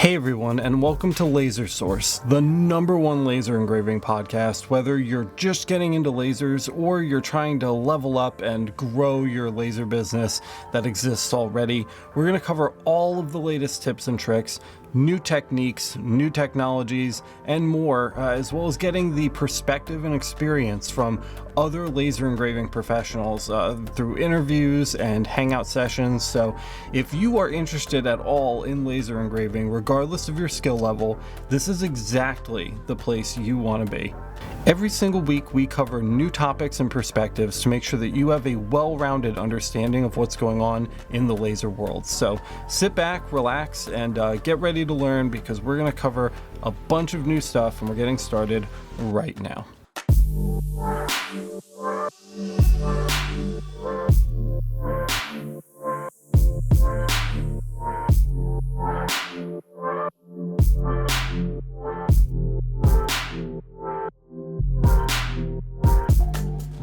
Hey everyone, and welcome to Laser Source, the #1 laser engraving podcast. Whether you're just getting into lasers or you're trying to level up and grow your laser business that exists already, we're going to cover all of the latest tips and tricks, new techniques, new technologies, and more, as well as getting the perspective and experience from other laser engraving professionals through interviews and hangout sessions. So if you are interested at all in laser engraving, regardless of your skill level, this is exactly the place you want to be. Every single week, we cover new topics and perspectives to make sure that you have a well-rounded understanding of what's going on in the laser world. So sit back, relax, and get ready to learn, because we're going to cover a bunch of new stuff, and we're getting started right now.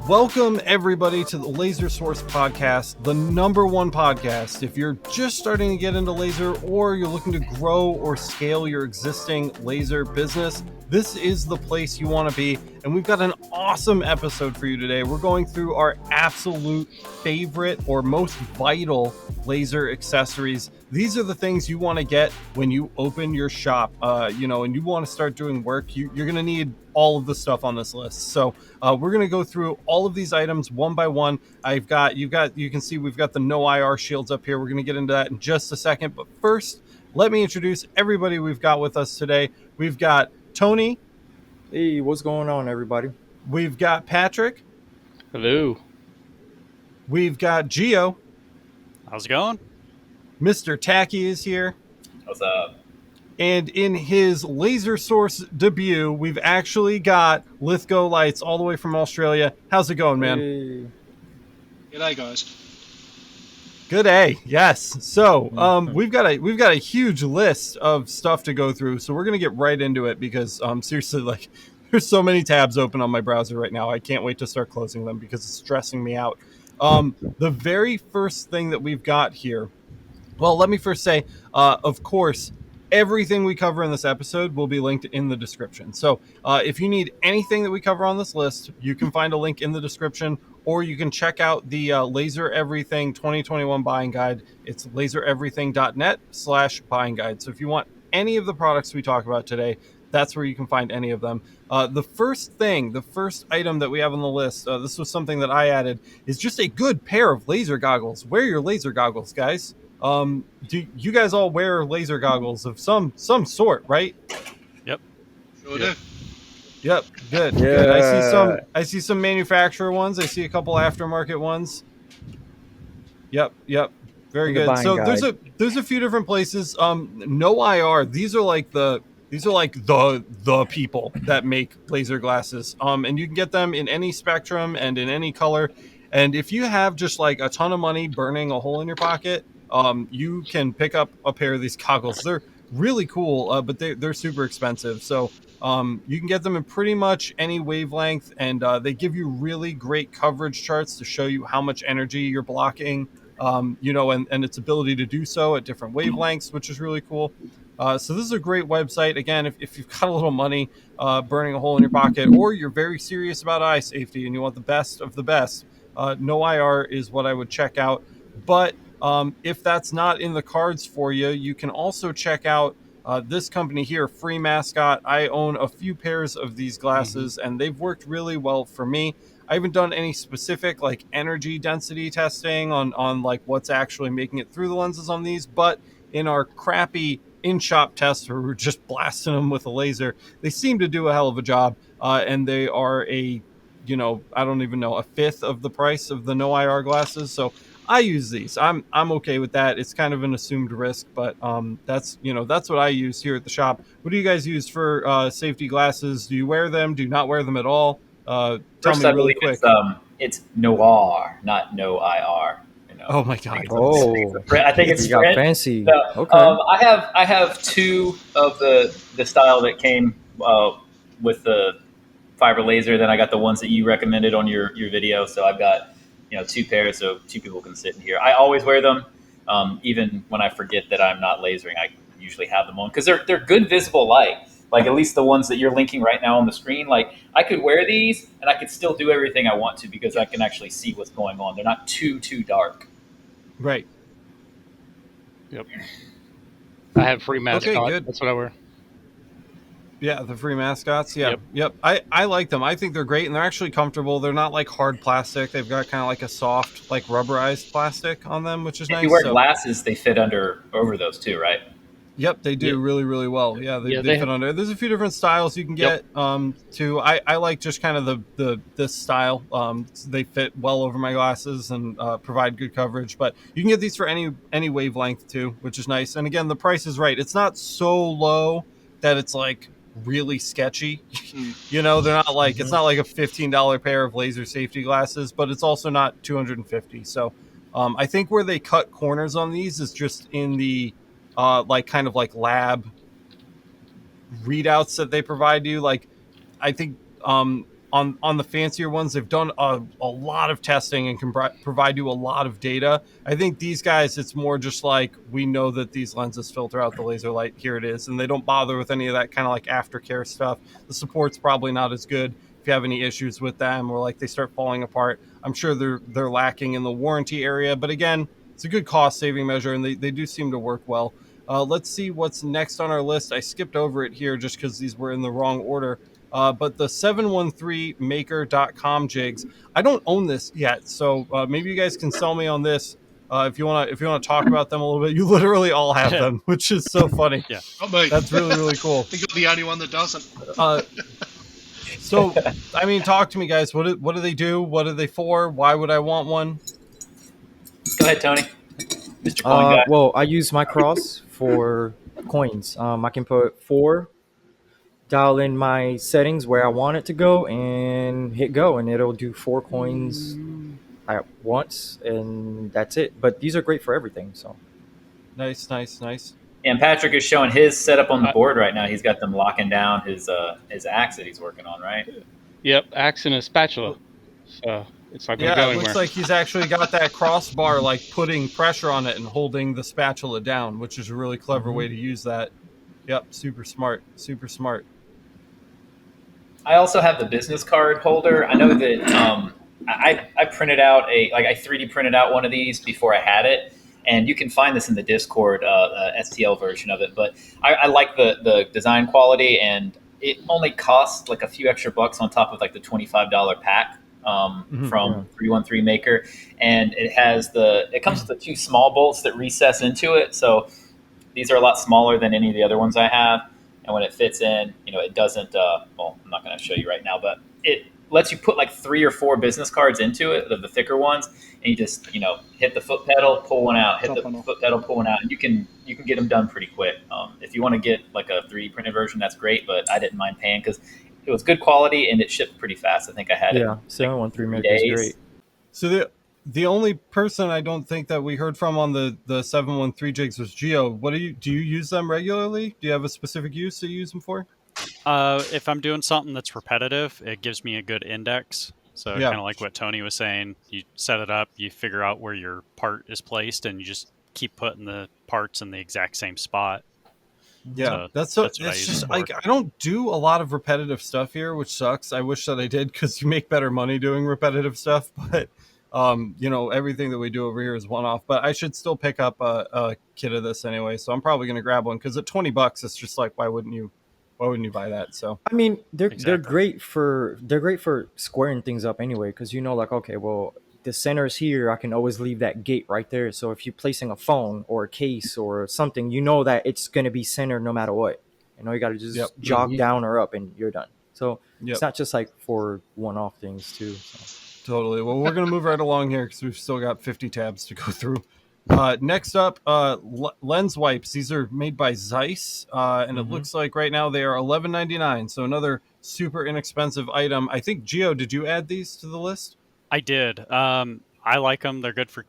Welcome everybody to the Laser Source podcast, the #1 podcast. If you're just starting to get into laser, or you're looking to grow or scale your existing laser business, this is the place you want to be. And we've got an awesome episode for you today. We're going through our absolute favorite or most vital laser accessories. These are the things you want to get when you open your shop, and you want to start doing work. You're going to need all of the stuff on this list. So we're going to go through all of these items one by one. You can see we've got the no IR shields up here. We're going to get into that in just a second. But first, let me introduce everybody we've got with us today. We've got Tony. Hey, what's going on, everybody? We've got Patrick. Hello. We've got Gio. How's it going? Mr. Tacky is here. What's up? And in his Laser Source debut, we've actually got Lithgow Lights all the way from Australia. How's it going, man? Hey. G'day, guys. Good A, yes. So we've got a huge list of stuff to go through. So we're gonna get right into it, because seriously, there's so many tabs open on my browser right now. I can't wait to start closing them because it's stressing me out. The very first thing that we've got here. Well, let me first say, of course, everything we cover in this episode will be linked in the description. So if you need anything that we cover on this list, you can find a link in the description, or you can check out the Laser Everything 2021 buying guide. It's lasereverything.net/buying guide. So if you want any of the products we talk about today, that's where you can find any of them. The first item that we have on the list, this was something that I added, is just a good pair of laser goggles. Wear your laser goggles, guys. Do you guys all wear laser goggles of some sort, right? Yep. Sure do. Yep. Good. Yeah. Good. I see some manufacturer ones. I see a couple aftermarket ones. Yep. Very good. So there's a few different places. No IR. These are like the people that make laser glasses. And you can get them in any spectrum and in any color. And if you have just like a ton of money burning a hole in your pocket, you can pick up a pair of these goggles. They're really cool, but they're super expensive. So you can get them in pretty much any wavelength, and they give you really great coverage charts to show you how much energy you're blocking, and its ability to do so at different wavelengths, which is really cool. So this is a great website. Again, if you've got a little money burning a hole in your pocket, or you're very serious about eye safety and you want the best of the best, No IR is what I would check out. But if that's not in the cards for you, you can also check out this company here, Free Mascot. I own a few pairs of these glasses, and they've worked really well for me. I haven't done any specific like energy density testing on like what's actually making it through the lenses on these, but in our crappy in-shop tests where we're just blasting them with a laser, they seem to do a hell of a job, and they are I don't even know, a fifth of the price of the No IR glasses. So I use these. I'm okay with that. It's kind of an assumed risk, but that's what I use here at the shop. What do you guys use for safety glasses? Do you wear them? Do you not wear them at all? Tell First, me I really believe quick. it's noir, not no IR. Oh my god! I think it's got fancy. So, Okay. I have two of the style that came with the fiber laser. Then I got the ones that you recommended on your video. So I've got two pairs, so two people can sit in here. I always wear them, even when I forget that I'm not lasering. usually have them on because they're good visible light. Like at least the ones that you're linking right now on the screen. Like I could wear these and I could still do everything I want to because I can actually see what's going on. They're not too dark. Right. Yep. I have free mascot. Okay, good. That's what I wear. Yeah, the free mascots. Yeah, yep. I like them. I think they're great, and they're actually comfortable. They're not like hard plastic. They've got kind of like a soft, like rubberized plastic on them, which is If nice. you wear glasses, they fit over those too, right? Yep, they do really, really well. Yeah, they fit under. There's a few different styles you can get. Too. I like just kind of this style. They fit well over my glasses and provide good coverage. But you can get these for any wavelength too, which is nice. And again, the price is right. It's not so low that it's like really sketchy. You know, they're not like it's not like a $15 pair of laser safety glasses, but it's also not $250. So I think where they cut corners on these is just in the like kind of like lab readouts that they provide you. Like I think on the fancier ones, they've done a lot of testing and can provide you a lot of data. I think these guys, it's more just like, we know that these lenses filter out the laser light. Here it is. And they don't bother with any of that kind of like aftercare stuff. The support's probably not as good if you have any issues with them or like they start falling apart. I'm sure they're lacking in the warranty area, but again, it's a good cost saving measure and they do seem to work well. Let's see what's next on our list. I skipped over it here just because these were in the wrong order. But the 713maker.com jigs, I don't own this yet, so maybe you guys can sell me on this if you want to talk about them a little bit. You literally all have them, which is so funny. Yeah, that's really, really cool. I think you're the only one that doesn't. So, I mean, talk to me, guys. What do they do? What are they for? Why would I want one? Go ahead, Tony. Mr. Coin guy. Well, I use my cross for coins. I can put 4, dial in my settings where I want it to go, and hit go, and it'll do 4 coins at once, and that's it. But these are great for everything. So nice. And Patrick is showing his setup on the board right now. He's got them locking down his axe that he's working on, right? Yep, axe and a spatula. So it's not going to go anywhere. It looks like he's actually got that crossbar, like putting pressure on it and holding the spatula down, which is a really clever way to use that. Yep, super smart. I also have the business card holder. I know that I printed out I 3D printed out one of these before I had it, and you can find this in the Discord STL version of it. But I like the design quality, and it only costs like a few extra bucks on top of like the $25 pack from 313 Maker, and it comes with the 2 small bolts that recess into it. So these are a lot smaller than any of the other ones I have. And when it fits in, it doesn't, well, I'm not going to show you right now, but it lets you put like 3 or 4 business cards into it, the thicker ones, and you just, hit the foot pedal, pull one out, hit the foot pedal, pull one out, and you can get them done pretty quick. If you want to get like a 3D printed version, that's great, but I didn't mind paying because it was good quality and it shipped pretty fast. I think I had it. Yeah, 713 Maker is great. So the only person I don't think that we heard from on the 713 jigs was Geo. What do you use them regularly? Do you have a specific use that you use them for? If I'm doing something that's repetitive, it gives me a good index. So kind of like what Tony was saying, you set it up, you figure out where your part is placed, and you just keep putting the parts in the exact same spot. Yeah, that's it's just like I don't do a lot of repetitive stuff here, which sucks. I wish that I did because you make better money doing repetitive stuff, but everything that we do over here is one-off. But I should still pick up a kit of this anyway, so I'm probably going to grab one because at $20 it's just like, why wouldn't you buy that? So I mean, they're great for squaring things up anyway, because like, okay, well, the center's here, I can always leave that gate right there. So if you're placing a phone or a case or something, that it's going to be centered no matter what. You got to just jog down or up and you're done. So it's not just like for one-off things too. So. Totally. Well, we're going to move right along here because we've still got 50 tabs to go through. Next up, lens wipes. These are made by Zeiss, and it looks like right now they are $11.99. So another super inexpensive item. I think, Gio, did you add these to the list? I did. I like them. They're good for,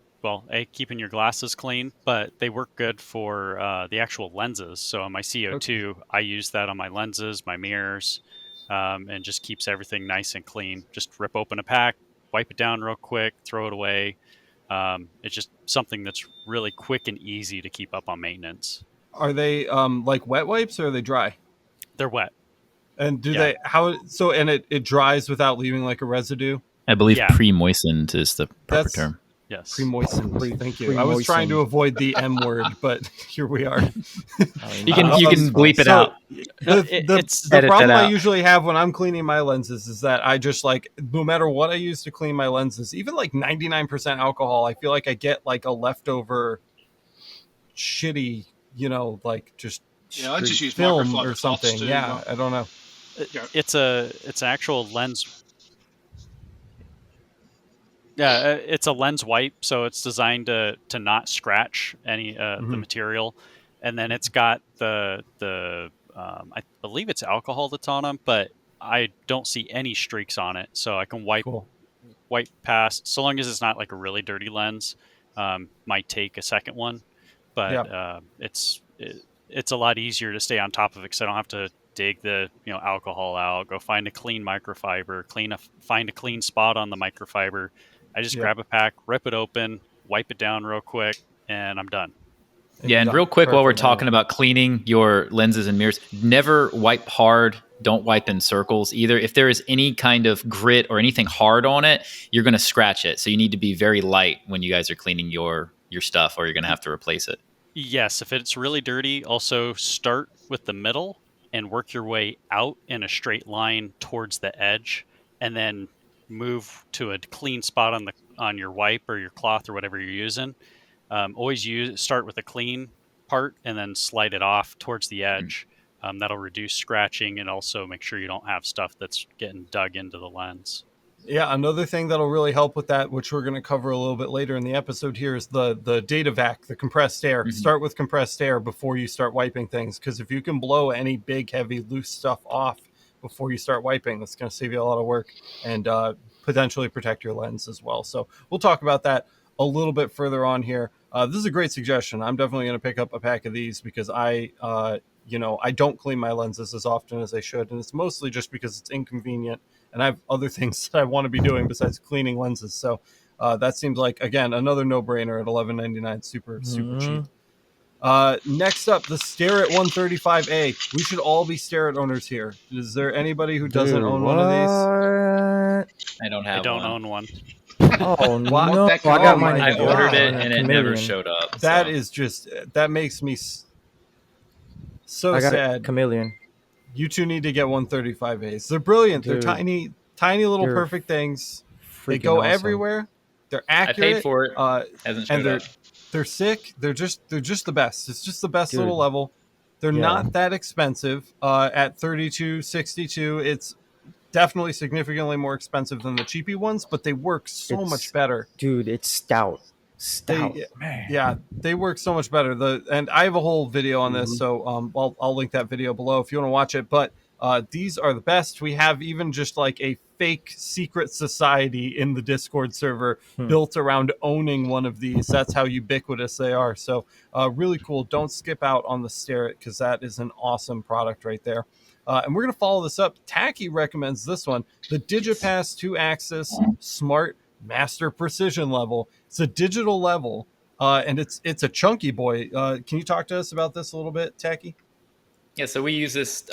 keeping your glasses clean, but they work good for the actual lenses. So on my CO2, I use that on my lenses, my mirrors, and just keeps everything nice and clean. Just rip open a pack, wipe it down real quick, throw it away. It's just something that's really quick and easy to keep up on maintenance. Are they like wet wipes or are they dry? They're wet. And do Yeah. they and it dries without leaving like a residue? I believe Yeah. pre-moistened is the proper That's term. Yes. Pre-moistened. Thank you. I was trying to avoid the M word, but here we are. You can bleep it So, out. The Edit problem that I out. usually have when I'm cleaning my lenses is that I just like, no matter what I use to clean my lenses, even like 99% alcohol, I feel like I get like a leftover shitty, like just Yeah, I just use film microfiber or cloths something. to. Yeah, I don't know. Yeah. It's an actual lens. Yeah, it's a lens wipe, so it's designed to not scratch any the material, and then it's got the I believe it's alcohol that's on them, but I don't see any streaks on it, so I can wipe past. So long as it's not like a really dirty lens, might take a second one, but it's a lot easier to stay on top of it because I don't have to dig the alcohol out, go find a clean microfiber, find a clean spot on the microfiber. I just grab a pack, rip it open, wipe it down real quick, and I'm done. And real quick, while we're talking about cleaning your lenses and mirrors, never wipe hard. Don't wipe in circles either. If there is any kind of grit or anything hard on it, you're going to scratch it. So you need to be very light when you guys are cleaning your stuff, or you're going to have to replace it. Yes, if it's really dirty, also start with the middle and work your way out in a straight line towards the edge, and then move to a clean spot on your wipe or your cloth or whatever you're using. Always start with a clean part and then slide it off towards the edge. That'll reduce scratching and also make sure you don't have stuff that's getting dug into the lens. Yeah, another thing that'll really help with that, which we're going to cover a little bit later in the episode here, is the data vac, the compressed air. Start with compressed air before you start wiping things, because if you can blow any big, heavy, loose stuff off before you start wiping, that's going to save you a lot of work and potentially protect your lens as well. So we'll talk about that a little bit further on here. This is a great suggestion. I'm definitely going to pick up a pack of these because I don't clean my lenses as often as I should, and it's mostly just because it's inconvenient. And I have other things that I want to be doing besides cleaning lenses. So that seems like, again, another no-brainer at $11.99. Super cheap. Next up, the Starrett 135A. We should all be Starrett owners here. Is there anybody who doesn't own one of these? I don't own one. Oh, no. I got mine. I ordered it and it never showed up. That is just, that makes me so sad. Chameleon. You two need to get 135As. They're brilliant. Dude, they're tiny little perfect things. They go everywhere. They're accurate. I paid for it. Hasn't showed up. They're sick. They're just the best. It's just the best little level. They're not that expensive. At $32.62, it's definitely significantly more expensive than the cheapy ones, but they work so much better. Dude, it's stout. Man. Yeah, they work so much better. And I have a whole video on this, so I'll link that video below if you want to watch it. But these are the best. We have even just like a fake secret society in the Discord server built around owning one of these. That's how ubiquitous they are. So really cool. Don't skip out on the Starrett because that is an awesome product right there. And we're going to follow this up. Tacky recommends this one, the Digipass 2-axis Smart Master Precision level. It's a digital level, and it's a chunky boy. Can you talk to us about this a little bit, Tacky? Yeah, so we use this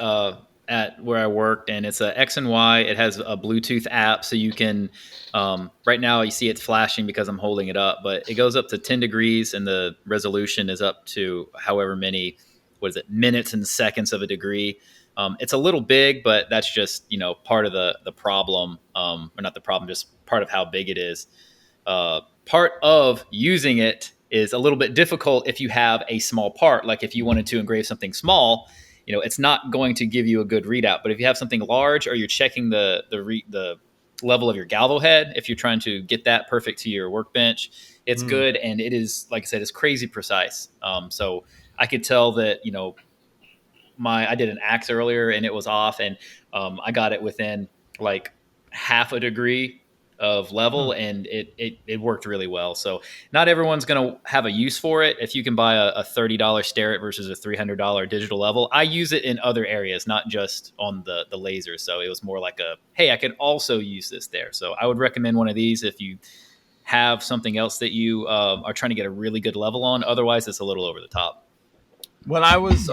at where I worked, and it's a X and Y. It has a Bluetooth app, so you can. Right now, you see it's flashing because I'm holding it up, but it goes up to 10 degrees, and the resolution is up to however many, minutes and seconds of a degree. It's a little big, but that's just part of the problem, or not the problem, just part of how big it is. Part of using it is a little bit difficult if you have a small part. Like if you wanted to engrave something small, it's not going to give you a good readout. But if you have something large, or you're checking the level of your galvo head, if you're trying to get that perfect to your workbench, it's good. And it is, like I said, it's crazy precise. So I could tell that, I did an axe earlier and it was off, and I got it within like half a degree of level, and it worked really well. So not everyone's going to have a use for it. If you can buy a $30 Starrett versus a $300 digital level, I use it in other areas, not just on the laser. So it was more like hey, I could also use this there. So I would recommend one of these if you have something else that you are trying to get a really good level on. Otherwise, it's a little over the top. when I was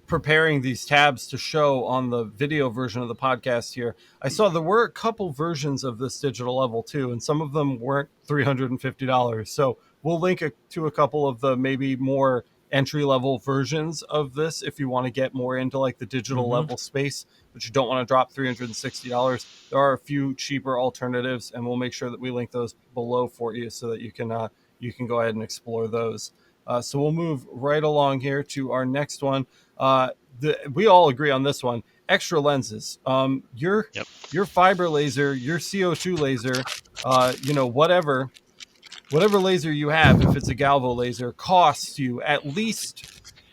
preparing these tabs to show on the video version of the podcast here, I saw there were a couple versions of this digital level too, and some of them weren't $350. So we'll link to a couple of the maybe more entry level versions of this if you want to get more into like the digital Mm-hmm. level space, but you don't want to drop $360. There are a few cheaper alternatives, and we'll make sure that we link those below for you so that you can go ahead and explore those. So we'll move right along here to our next one. We all agree on this one. Extra lenses. Your Yep. your fiber laser, your CO2 laser, whatever laser you have, if it's a galvo laser, costs you at least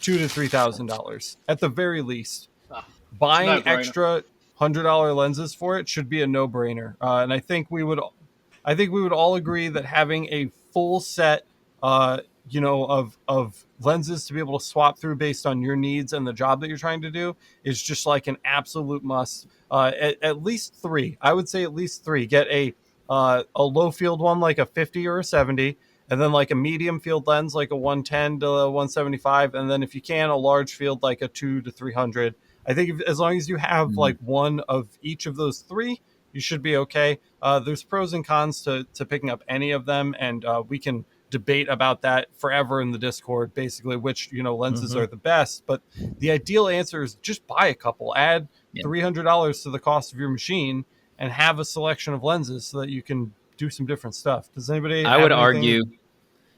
$2,000 to $3,000 at the very least. Buying No-brainer. extra $100 lenses for it should be a no-brainer. And I think we would all agree that having a full set, of lenses to be able to swap through based on your needs and the job that you're trying to do is just like an absolute must. At least three, I would say at least three. Get a low field one like a 50 or a 70, and then like a medium field lens like a 110 to a 175, and then if you can, a large field like a 2 to 300. I think as long as you have like one of each of those three, you should be okay. There's pros and cons to picking up any of them, and we can debate about that forever in the Discord, basically which lenses Mm-hmm. are the best. But the ideal answer is just buy a couple, add $300 to the cost of your machine, and have a selection of lenses so that you can do some different stuff. Does anybody? I would argue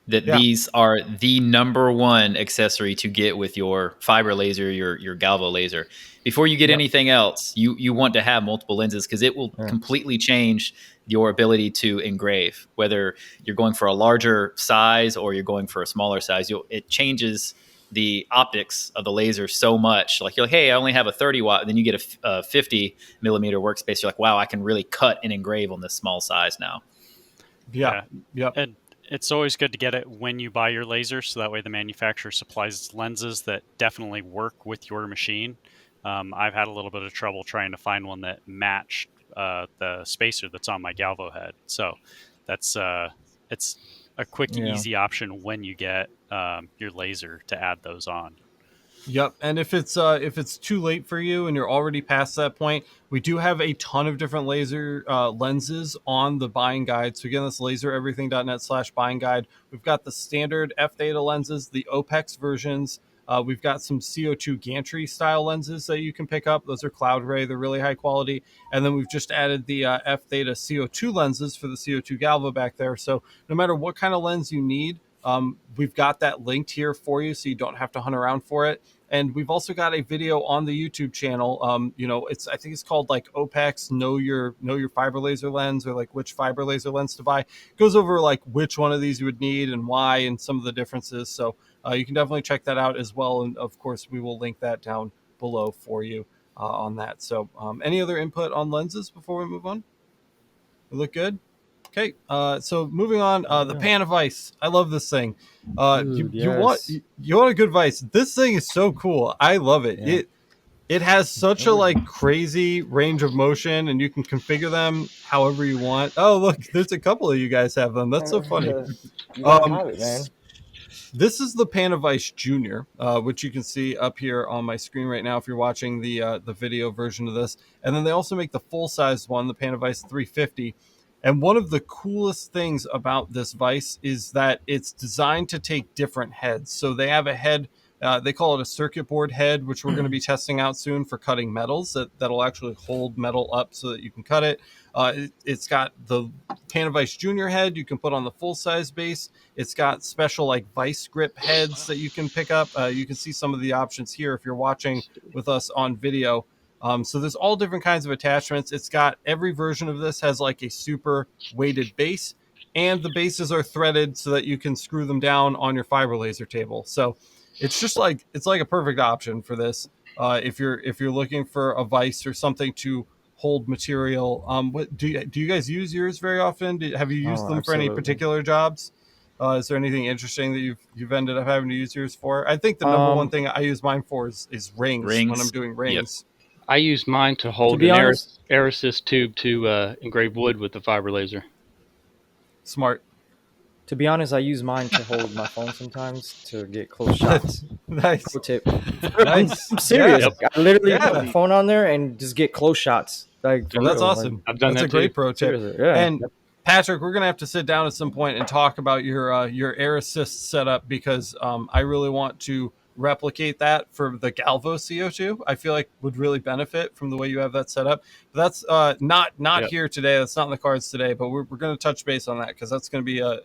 that Yeah. these are the number one accessory to get with your fiber laser, your galvo laser. Before you get anything else, you want to have multiple lenses because it will completely change your ability to engrave. Whether you're going for a larger size or you're going for a smaller size, it changes the optics of the laser so much. Like you're like, hey, I only have a 30 watt. Then you get a 50 millimeter workspace. You're like, wow, I can really cut and engrave on this small size now. Yeah. Yep. And it's always good to get it when you buy your laser, so that way the manufacturer supplies lenses that definitely work with your machine. I've had a little bit of trouble trying to find one that matched the spacer that's on my Galvo head. So that's it's a quick, easy option when you get your laser to add those on. Yep, and if it's too late for you and you're already past that point, we do have a ton of different laser lenses on the buying guide. So again, that's lasereverything.net/buying guide. We've got the standard f-theta lenses, the OPEX versions. We've got some CO2 gantry style lenses that you can pick up. Those are cloud ray. They're really high quality. And then we've just added the f-theta CO2 lenses for the CO2 Galvo back there. So no matter what kind of lens you need, we've got that linked here for you so you don't have to hunt around for it. And we've also got a video on the YouTube channel. I think it's called like OPEX, know your fiber laser lens, or like which fiber laser lens to buy. It goes over like which one of these you would need and why and some of the differences. So you can definitely check that out as well. And of course, we will link that down below for you on that. So any other input on lenses before we move on? We look good? Okay, so moving on, the pan of ice. I love this thing. Dude, you want a good vice. This thing is so cool. I love it. Yeah. It has such a like crazy range of motion, and you can configure them however you want. Oh, look, there's a couple of you guys have them. That's so funny. You gotta have it, man. This is the Panavice Junior, which you can see up here on my screen right now if you're watching the video version of this. And then they also make the full-size one, the Panavice 350. And one of the coolest things about this vise is that it's designed to take different heads. So they have a head, they call it a circuit board head, which we're going to be testing out soon for cutting metals that'll actually hold metal up so that you can cut it. It's got the Panavice Junior head you can put on the full-size base. It's got special like vice grip heads that you can pick up. You can see some of the options here if you're watching with us on video. So there's all different kinds of attachments. It's got every version of this has like a super weighted base, and the bases are threaded so that you can screw them down on your fiber laser table. So it's just like a perfect option for this. If you're looking for a vise or something to hold material. What do you guys use yours very often? Have you used them for any particular jobs? Is there anything interesting that you've ended up having to use yours for? I think the number one thing I use mine for is rings when I'm doing rings. Yep. I use mine to hold an air assist tube to engrave wood with the fiber laser. Smart. To be honest, I use mine to hold my phone sometimes to get close shots. Nice. Pro tip. Nice. I'm serious. Yep. I literally Yeah. put my phone on there and just get close shots. Like, for Well, that's real, like, awesome. I've done That's that a great too. pro tip. seriously, yeah. And Patrick, we're gonna have to sit down at some point and talk about your air assist setup because I really want to replicate that for the Galvo CO2. I feel like would really benefit from the way you have that set up. But that's not Yep. here today. That's not in the cards today. But we're going to touch base on that because that's going to be a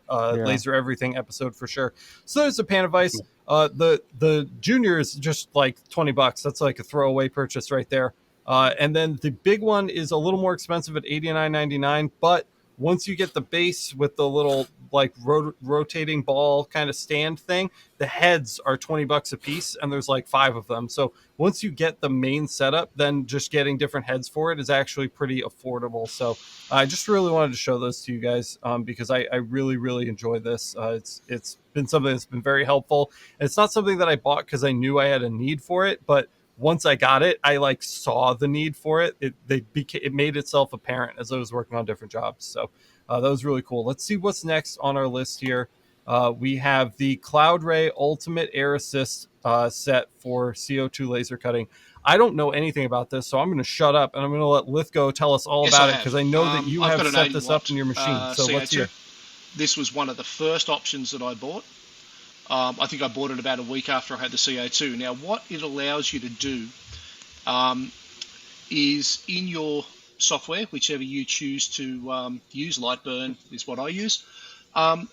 laser everything episode for sure. So there's a Panavice. The junior is just like $20. That's like a throwaway purchase right there. And then the big one is a little more expensive at $89.99, but once you get the base with the little like rotating ball kind of stand thing, the heads are $20 a piece, and there's like 5 of them. So once you get the main setup, then just getting different heads for it is actually pretty affordable. So I just really wanted to show those to you guys because I really enjoy this. It's been something that's been very helpful. And it's not something that I bought because I knew I had a need for it, but once I got it, I like saw the need for it. It made itself apparent as I was working on different jobs. So that was really cool. Let's see what's next on our list here. We have the Cloud Ray Ultimate Air Assist set for CO2 laser cutting. I don't know anything about this, so I'm going to shut up and I'm going to let Lithgow tell us all about it because I know that you have set this up in your machine. So let's hear. This was one of the first options that I bought. I think I bought it about a week after I had the CO2. Now, what it allows you to do is in your software, whichever you choose to use, Lightburn is what I use,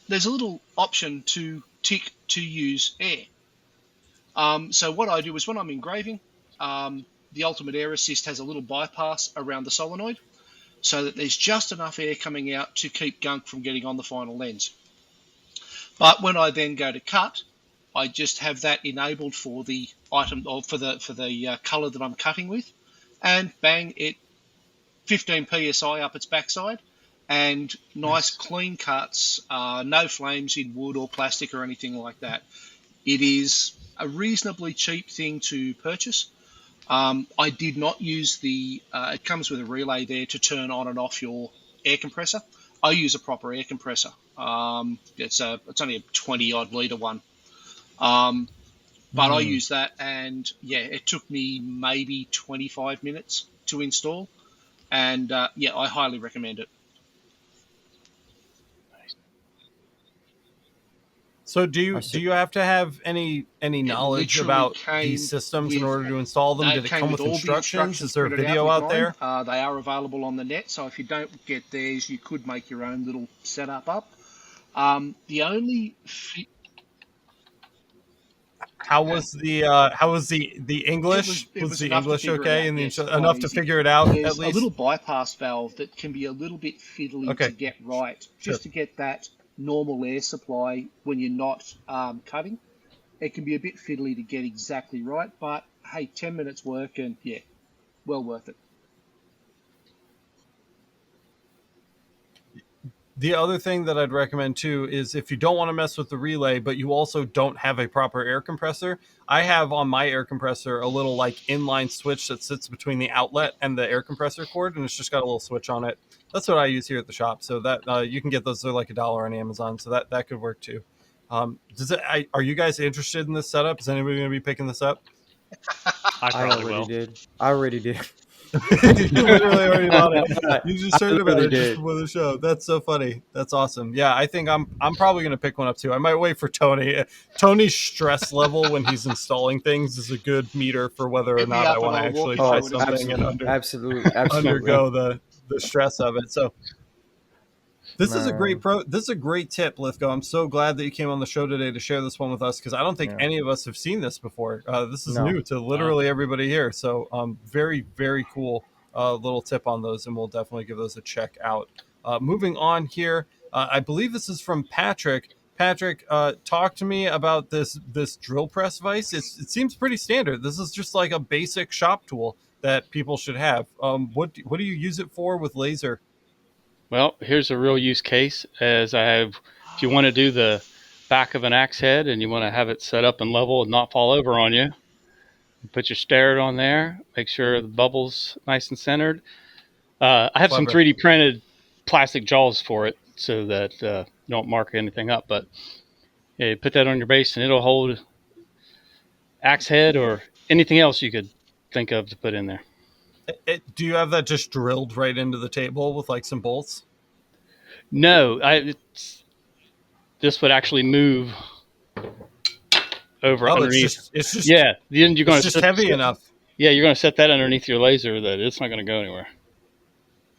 there's a little option to tick to use air. So what I do is when I'm engraving, the Ultimate Air Assist has a little bypass around the solenoid so that there's just enough air coming out to keep gunk from getting on the final lens. But when I then go to cut, I just have that enabled for the item or for the color that I'm cutting with, and bang, it 15 psi up its backside, and nice clean cuts, no flames in wood or plastic or anything like that. It is a reasonably cheap thing to purchase. I did not use it comes with a relay there to turn on and off your air compressor. I use a proper air compressor. It's only a 20 odd litre one. But I use that, and yeah, it took me maybe 25 minutes to install, and yeah, I highly recommend it. So do you have to have any knowledge about these systems in order to install them? Did it come with instructions? Is there a video out there? They are available on the net, so if you don't get theirs, you could make your own little setup up. The only how was the English? Was the English okay? And enough to figure it out There's at least? a little bypass valve that can be a little bit fiddly to get right, just to get that normal air supply when you're not cutting. It can be a bit fiddly to get exactly right, but hey, 10 minutes work, and yeah, well worth it. The other thing that I'd recommend too is if you don't want to mess with the relay, but you also don't have a proper air compressor, I have on my air compressor a little like inline switch that sits between the outlet and the air compressor cord, and it's just got a little switch on it. That's what I use here at the shop. So that you can get those. They're like $1 on Amazon. So that could work too. Are you guys interested in this setup? Is anybody going to be picking this up? I probably will. I already did. You literally already bought it. You just heard about it did. just before the show. That's so funny. That's awesome. Yeah, I think I'm probably gonna pick one up too. I might wait for Tony. Tony's stress level when he's installing things is a good meter for whether or not I want to actually try something and absolutely undergo the stress of it. So this is a great tip, Lithgow. I'm so glad that you came on the show today to share this one with us because I don't think any of us have seen this before. This is new to literally everybody here. So very, very cool little tip on those, and we'll definitely give those a check out. Moving on here, I believe this is from Patrick. Patrick, talk to me about this drill press vise. It seems pretty standard. This is just like a basic shop tool that people should have. What do you use it for with laser? Well, here's a real use case as I have. If you want to do the back of an axe head and you want to have it set up and level and not fall over on you, put your sterret on there. Make sure the bubble's nice and centered. I have some 3D printed plastic jaws for it so that don't mark anything up, but yeah, you put that on your base and it'll hold axe head or anything else you could think of to put in there. Do you have that just drilled right into the table with like some bolts? No, this would actually move over Oh, underneath. it's just Yeah, then you're going it's just heavy enough. Yeah, you're going to set that underneath your laser that it's not going to go anywhere.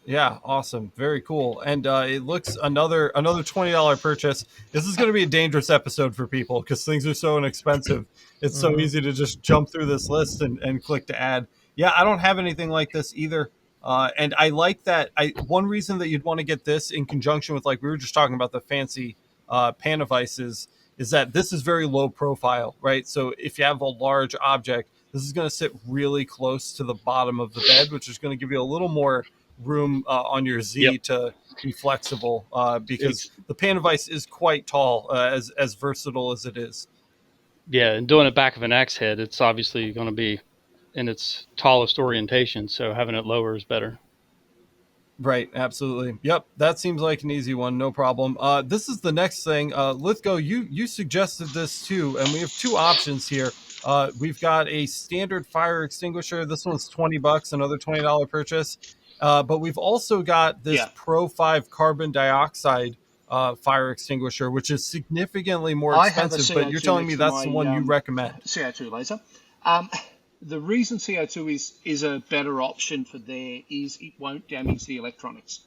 Yeah, awesome, very cool. And it looks another $20 purchase. This is going to be a dangerous episode for people because things are so inexpensive. It's so easy to just jump through this list and click to add. Yeah, I don't have anything like this either. And I like that. One reason that you'd want to get this in conjunction with, like we were just talking about, the fancy Panavices, is that this is very low profile, right? So if you have a large object, this is going to sit really close to the bottom of the bed, which is going to give you a little more room on your Z to be flexible, because the Panavice is quite tall, as versatile as it is. Yeah, and doing it back of an axe head, it's obviously going to be in its tallest orientation, so having it lower is better. Right, absolutely. Yep, that seems like an easy one, no problem. This is the next thing. Lithgow, you suggested this too, and we have two options here. We've got a standard fire extinguisher. This one's $20, another $20 purchase. But we've also got this Pro 5 carbon dioxide fire extinguisher, which is significantly more expensive, but you're telling me that's the one you recommend. CO2 laser. The reason CO2 is a better option for there is it won't damage the electronics.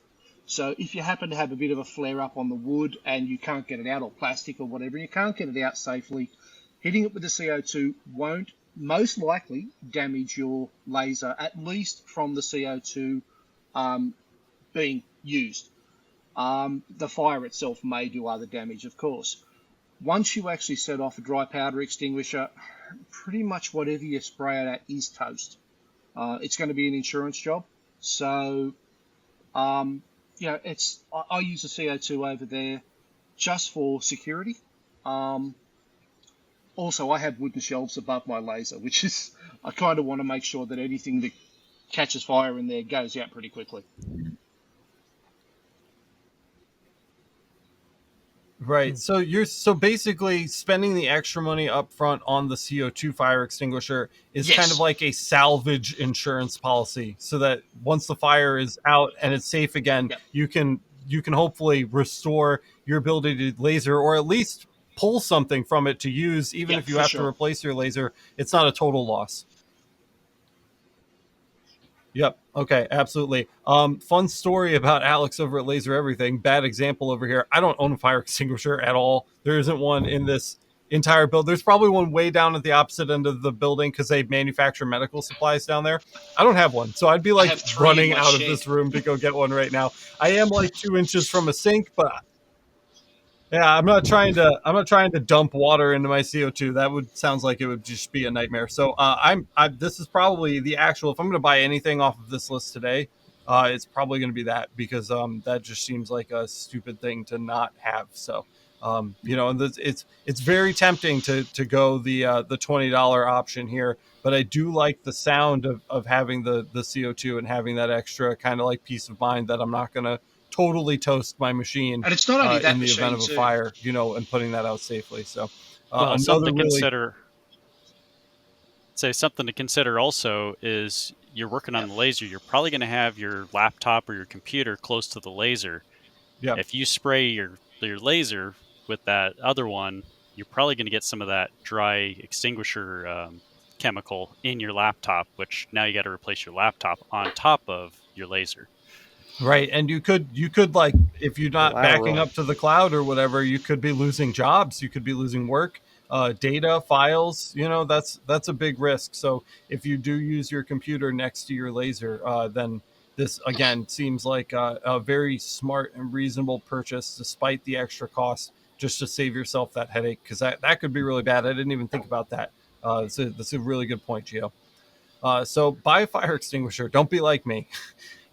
So if you happen to have a bit of a flare up on the wood and you can't get it out, or plastic or whatever, you can't get it out safely, hitting it with the CO2 won't most likely damage your laser, at least from the CO2 being used. The fire itself may do other damage, of course. Once you actually set off a dry powder extinguisher, pretty much whatever you spray it at is toast. It's going to be an insurance job. So, I use the CO2 over there just for security. Also, I have wooden shelves above my laser, which is, I kind of want to make sure that anything that catches fire in there goes out pretty quickly. Right. So so basically spending the extra money up front on the CO2 fire extinguisher is kind of like a salvage insurance policy, so that once the fire is out and it's safe again, you can hopefully restore your ability to laser, or at least pull something from it to use, even if you have to replace your laser. It's not a total loss. Yep. Okay. Absolutely. Fun story about Alex over at Laser Everything. Bad example over here. I don't own a fire extinguisher at all. There isn't one in this entire build. There's probably one way down at the opposite end of the building because they manufacture medical supplies down there. I don't have one, so I'd be like running out of this room to go get one right now. I am like 2 inches from a sink, but yeah, I'm not trying to dump water into my CO2. That sounds like it would just be a nightmare. So this is probably the actual, if I'm going to buy anything off of this list today, it's probably going to be that, because that just seems like a stupid thing to not have. So and it's very tempting to go the $20 option here, but I do like the sound of having the CO2 and having that extra kind of like peace of mind that I'm not going to totally toast my machine, and it's not only that in the event of a fire, and putting that out safely. So something to consider. Say something to consider also is you're working on the laser. You're probably going to have your laptop or your computer close to the laser. Yeah. If you spray your laser with that other one, you're probably going to get some of that dry extinguisher chemical in your laptop, which now you got to replace your laptop on top of your laser. Right. And you could like, if you're not backing up to the cloud or whatever, you could be losing jobs. You could be losing work, data, files. That's a big risk. So if you do use your computer next to your laser, then this, again, seems like a very smart and reasonable purchase, despite the extra cost, just to save yourself that headache, because that could be really bad. I didn't even think about that. That's a really good point, Gio. So buy a fire extinguisher. Don't be like me.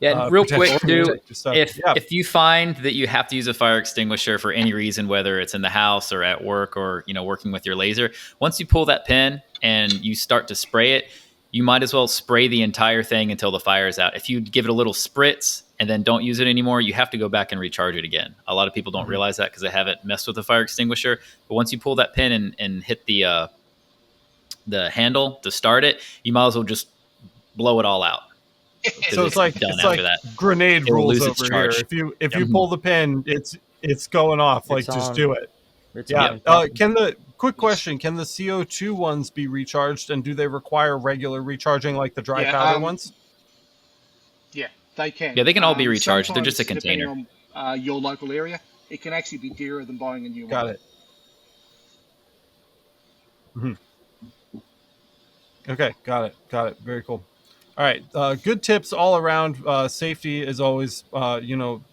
Yeah, real quick too, if you find that you have to use a fire extinguisher for any reason, whether it's in the house or at work or working with your laser, once you pull that pin and you start to spray it, you might as well spray the entire thing until the fire is out. If you give it a little spritz and then don't use it anymore, you have to go back and recharge it again. A lot of people don't realize that because they haven't messed with the fire extinguisher. But once you pull that pin and hit the handle to start it, you might as well just blow it all out. So it's like grenade rules over here. If you pull the pin, it's going off. Like just do it. Yeah. Quick question: can the CO2 ones be recharged, and do they require regular recharging like the dry powder ones? Yeah, they can. Yeah, they can all be recharged. They're just a container. Depending on your local area, it can actually be dearer than buying a new one. Got it. Okay, got it. Very cool. All right, good tips all around. Safety is always,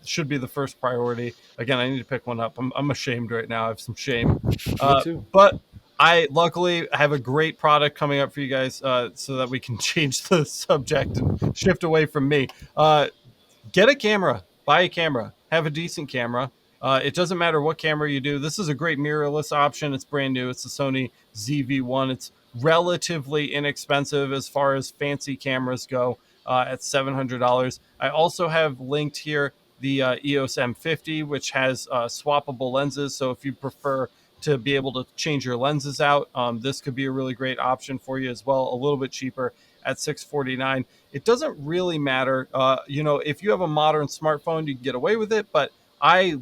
should be the first priority. Again, I need to pick one up. I'm ashamed right now. I have some shame. Me too. But I luckily have a great product coming up for you guys, so that we can change the subject and shift away from me. Get a camera. Buy a camera. Have a decent camera. It doesn't matter what camera you do. This is a great mirrorless option. It's brand new. It's the Sony ZV-1. It's relatively inexpensive as far as fancy cameras go, at $700. I also have linked here the EOS M50, which has swappable lenses. So if you prefer to be able to change your lenses out, this could be a really great option for you as well. A little bit cheaper at $649. It doesn't really matter. If you have a modern smartphone, you can get away with it, but I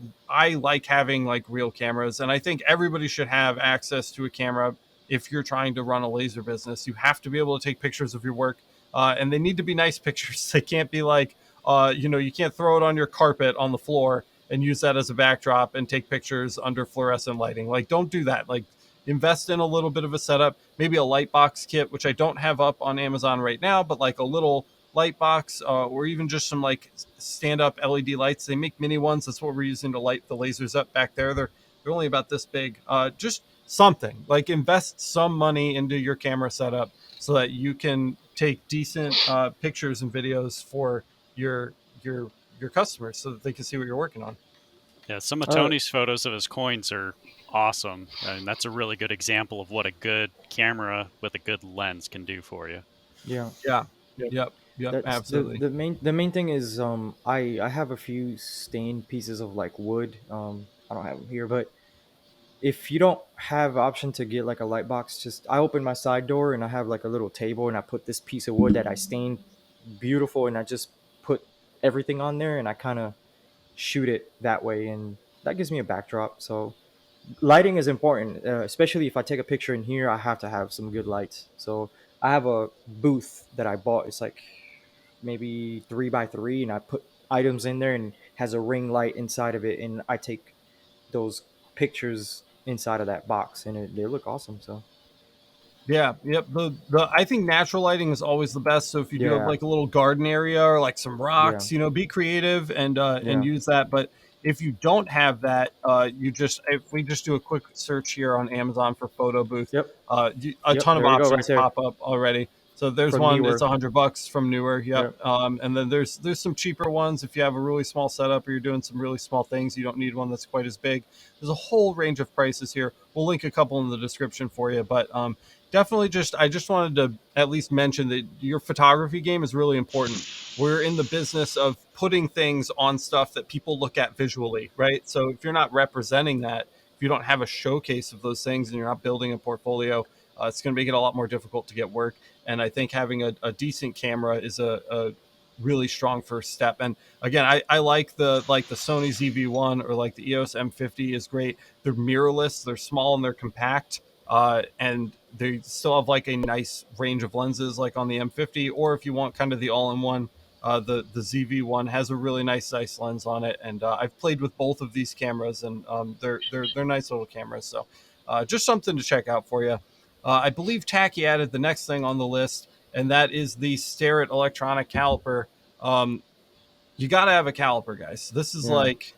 like having like real cameras, and I think everybody should have access to a camera. If you're trying to run a laser business, you have to be able to take pictures of your work, and they need to be nice pictures. They can't be like, you can't throw it on your carpet on the floor and use that as a backdrop and take pictures under fluorescent lighting. Like, don't do that. Like, invest in a little bit of a setup, maybe a light box kit, which I don't have up on Amazon right now, but like a little light box, or even just some like stand-up LED lights. They make mini ones. That's what we're using to light the lasers up back there. They're only about this big. Just something like invest some money into your camera setup so that you can take decent pictures and videos for your customers, so that they can see what you're working on. Yeah, some of Tony's photos of his coins are awesome, and that's a really good example of what a good camera with a good lens can do for you. Yeah. Yep. Absolutely. The main thing is I have a few stained pieces of like wood. I don't have them here, but if you don't have option to get like a light box, just I open my side door and I have like a little table, and I put this piece of wood that I stained beautiful, and I just put everything on there, and I kind of shoot it that way, and that gives me a backdrop. So lighting is important, especially if I take a picture in here. I have to have some good lights. So I have a booth that I bought. It's like maybe 3x3, and I put items in there and has a ring light inside of it, and I take those pictures inside of that box, and they look awesome. So yeah, yep. I think natural lighting is always the best. So if you do have like a little garden area or like some rocks, be creative and use that. But if you don't have that, if we just do a quick search here on Amazon for photo booth, a ton of options pop up already. So there's from one. Newer. It's $100 from Newer. Yep. And then there's some cheaper ones. If you have a really small setup or you're doing some really small things, you don't need one that's quite as big. There's a whole range of prices here. We'll link a couple in the description for you. But definitely I just wanted to at least mention that your photography game is really important. We're in the business of putting things on stuff that people look at visually, right? So if you're not representing that, if you don't have a showcase of those things and you're not building a portfolio, it's going to make it a lot more difficult to get work. And I think having a decent camera is a really strong first step. And again, I like the Sony ZV-1 or like the EOS M50 is great. They're mirrorless, they're small and they're compact, and they still have like a nice range of lenses like on the M50. Or if you want kind of the all-in-one, the ZV-1 has a really nice lens on it. And I've played with both of these cameras, and they're nice little cameras. So just something to check out for you. I believe Tacky added the next thing on the list, and that is the Starrett electronic caliper. You got to have a caliper, guys. This is like,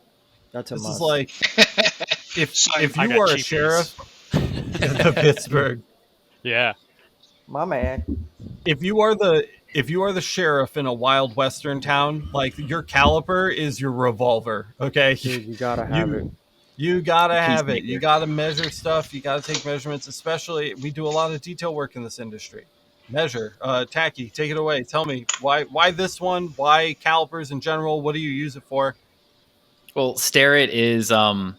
that's a this must. is like, if you are a sheriff in Pittsburgh, my man. If you are the sheriff in a wild western town, like your caliper is your revolver. Okay, dude, you gotta have it. You gotta have it. You gotta measure stuff. You gotta take measurements. Especially, we do a lot of detail work in this industry. measure. Tacky, take it away. Tell me why this one? Why calipers in general? What do you use it for? Well, Starrett is, a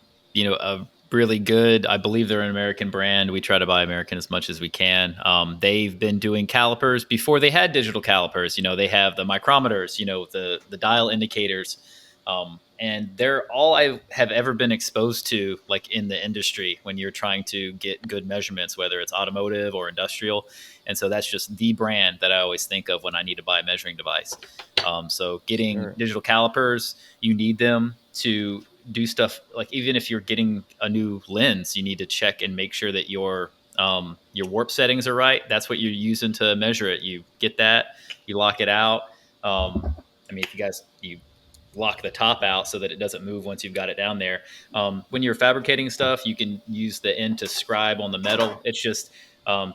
really good. I believe they're an American brand. We try to buy American as much as we can. They've been doing calipers before they had digital calipers. They have the micrometers. The dial indicators, and they're all I have ever been exposed to, like in the industry, when you're trying to get good measurements, whether it's automotive or industrial. And so that's just the brand that I always think of when I need to buy a measuring device. So getting digital calipers, you need them to do stuff like, even if you're getting a new lens, you need to check and make sure that your warp settings are right. That's what you're using to measure it. You get that, you lock it out. If you lock the top out so that it doesn't move once you've got it down there. When you're fabricating stuff, you can use the end to scribe on the metal. It's just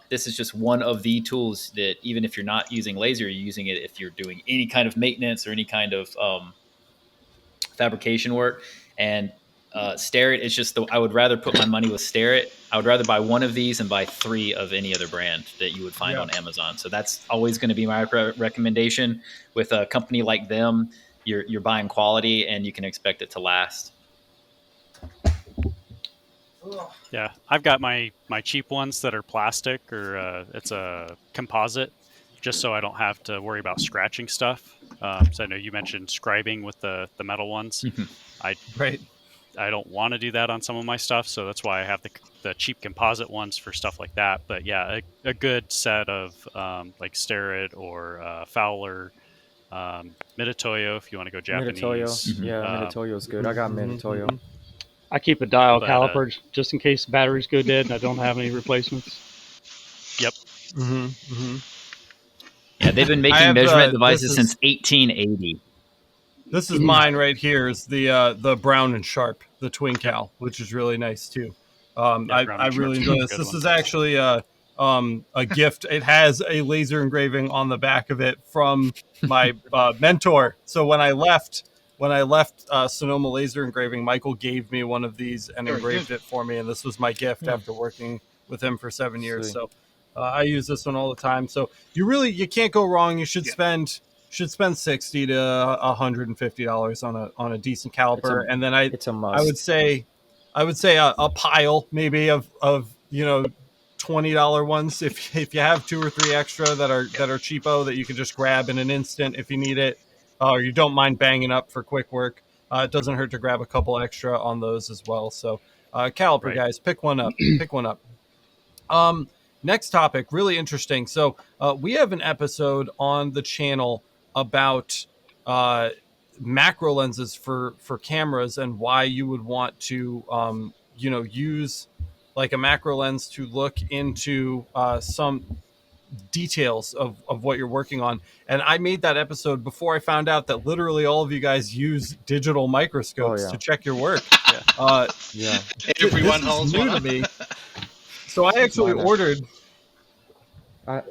this is just one of the tools that, even if you're not using laser, you're using it if you're doing any kind of maintenance or any kind of fabrication work. And Starrett, it's just I would rather put my money with Starrett. I would rather buy one of these and buy 3 of any other brand that you would find on Amazon. So that's always going to be my recommendation. With a company like them, you're buying quality and you can expect it to last. Yeah, I've got my cheap ones that are plastic, or it's a composite, just so I don't have to worry about scratching stuff. So I know you mentioned scribing with the metal ones. I don't want to do that on some of my stuff, so that's why I have the cheap composite ones for stuff like that. But yeah, a good set of like Starrett or Fowler, Mitutoyo, if you want to go Japanese. Mitutoyo, Mitutoyo is good. I got Mitutoyo. I keep a dial caliper just in case the batteries go dead and I don't have any replacements. Yep. Yeah, they've been making measurement devices since 1880. This is mine right here. Is the Brown and Sharp, the Twin Cal, which is really nice too. I really enjoy this. This is actually a gift. It has a laser engraving on the back of it from my mentor. So when I left Sonoma Laser Engraving, Michael gave me one of these and engraved it for me, and this was my gift after working with him for 7 years. So I use this one all the time. So you can't go wrong. You should spend $60 to $150 on a decent caliper, and then it's a must. I would say a pile maybe of $20 ones if you have 2 or 3 extra that are cheapo that you can just grab in an instant if you need it, or you don't mind banging up for quick work. It doesn't hurt to grab a couple extra on those as well. So caliper guys, pick one up. Next topic, really interesting. So we have an episode on the channel about macro lenses for cameras and why you would want to use like a macro lens to look into some details of what you're working on. And I made that episode before I found out that literally all of you guys use digital microscopes to check your work. Everyone holds new to me. So I actually ordered I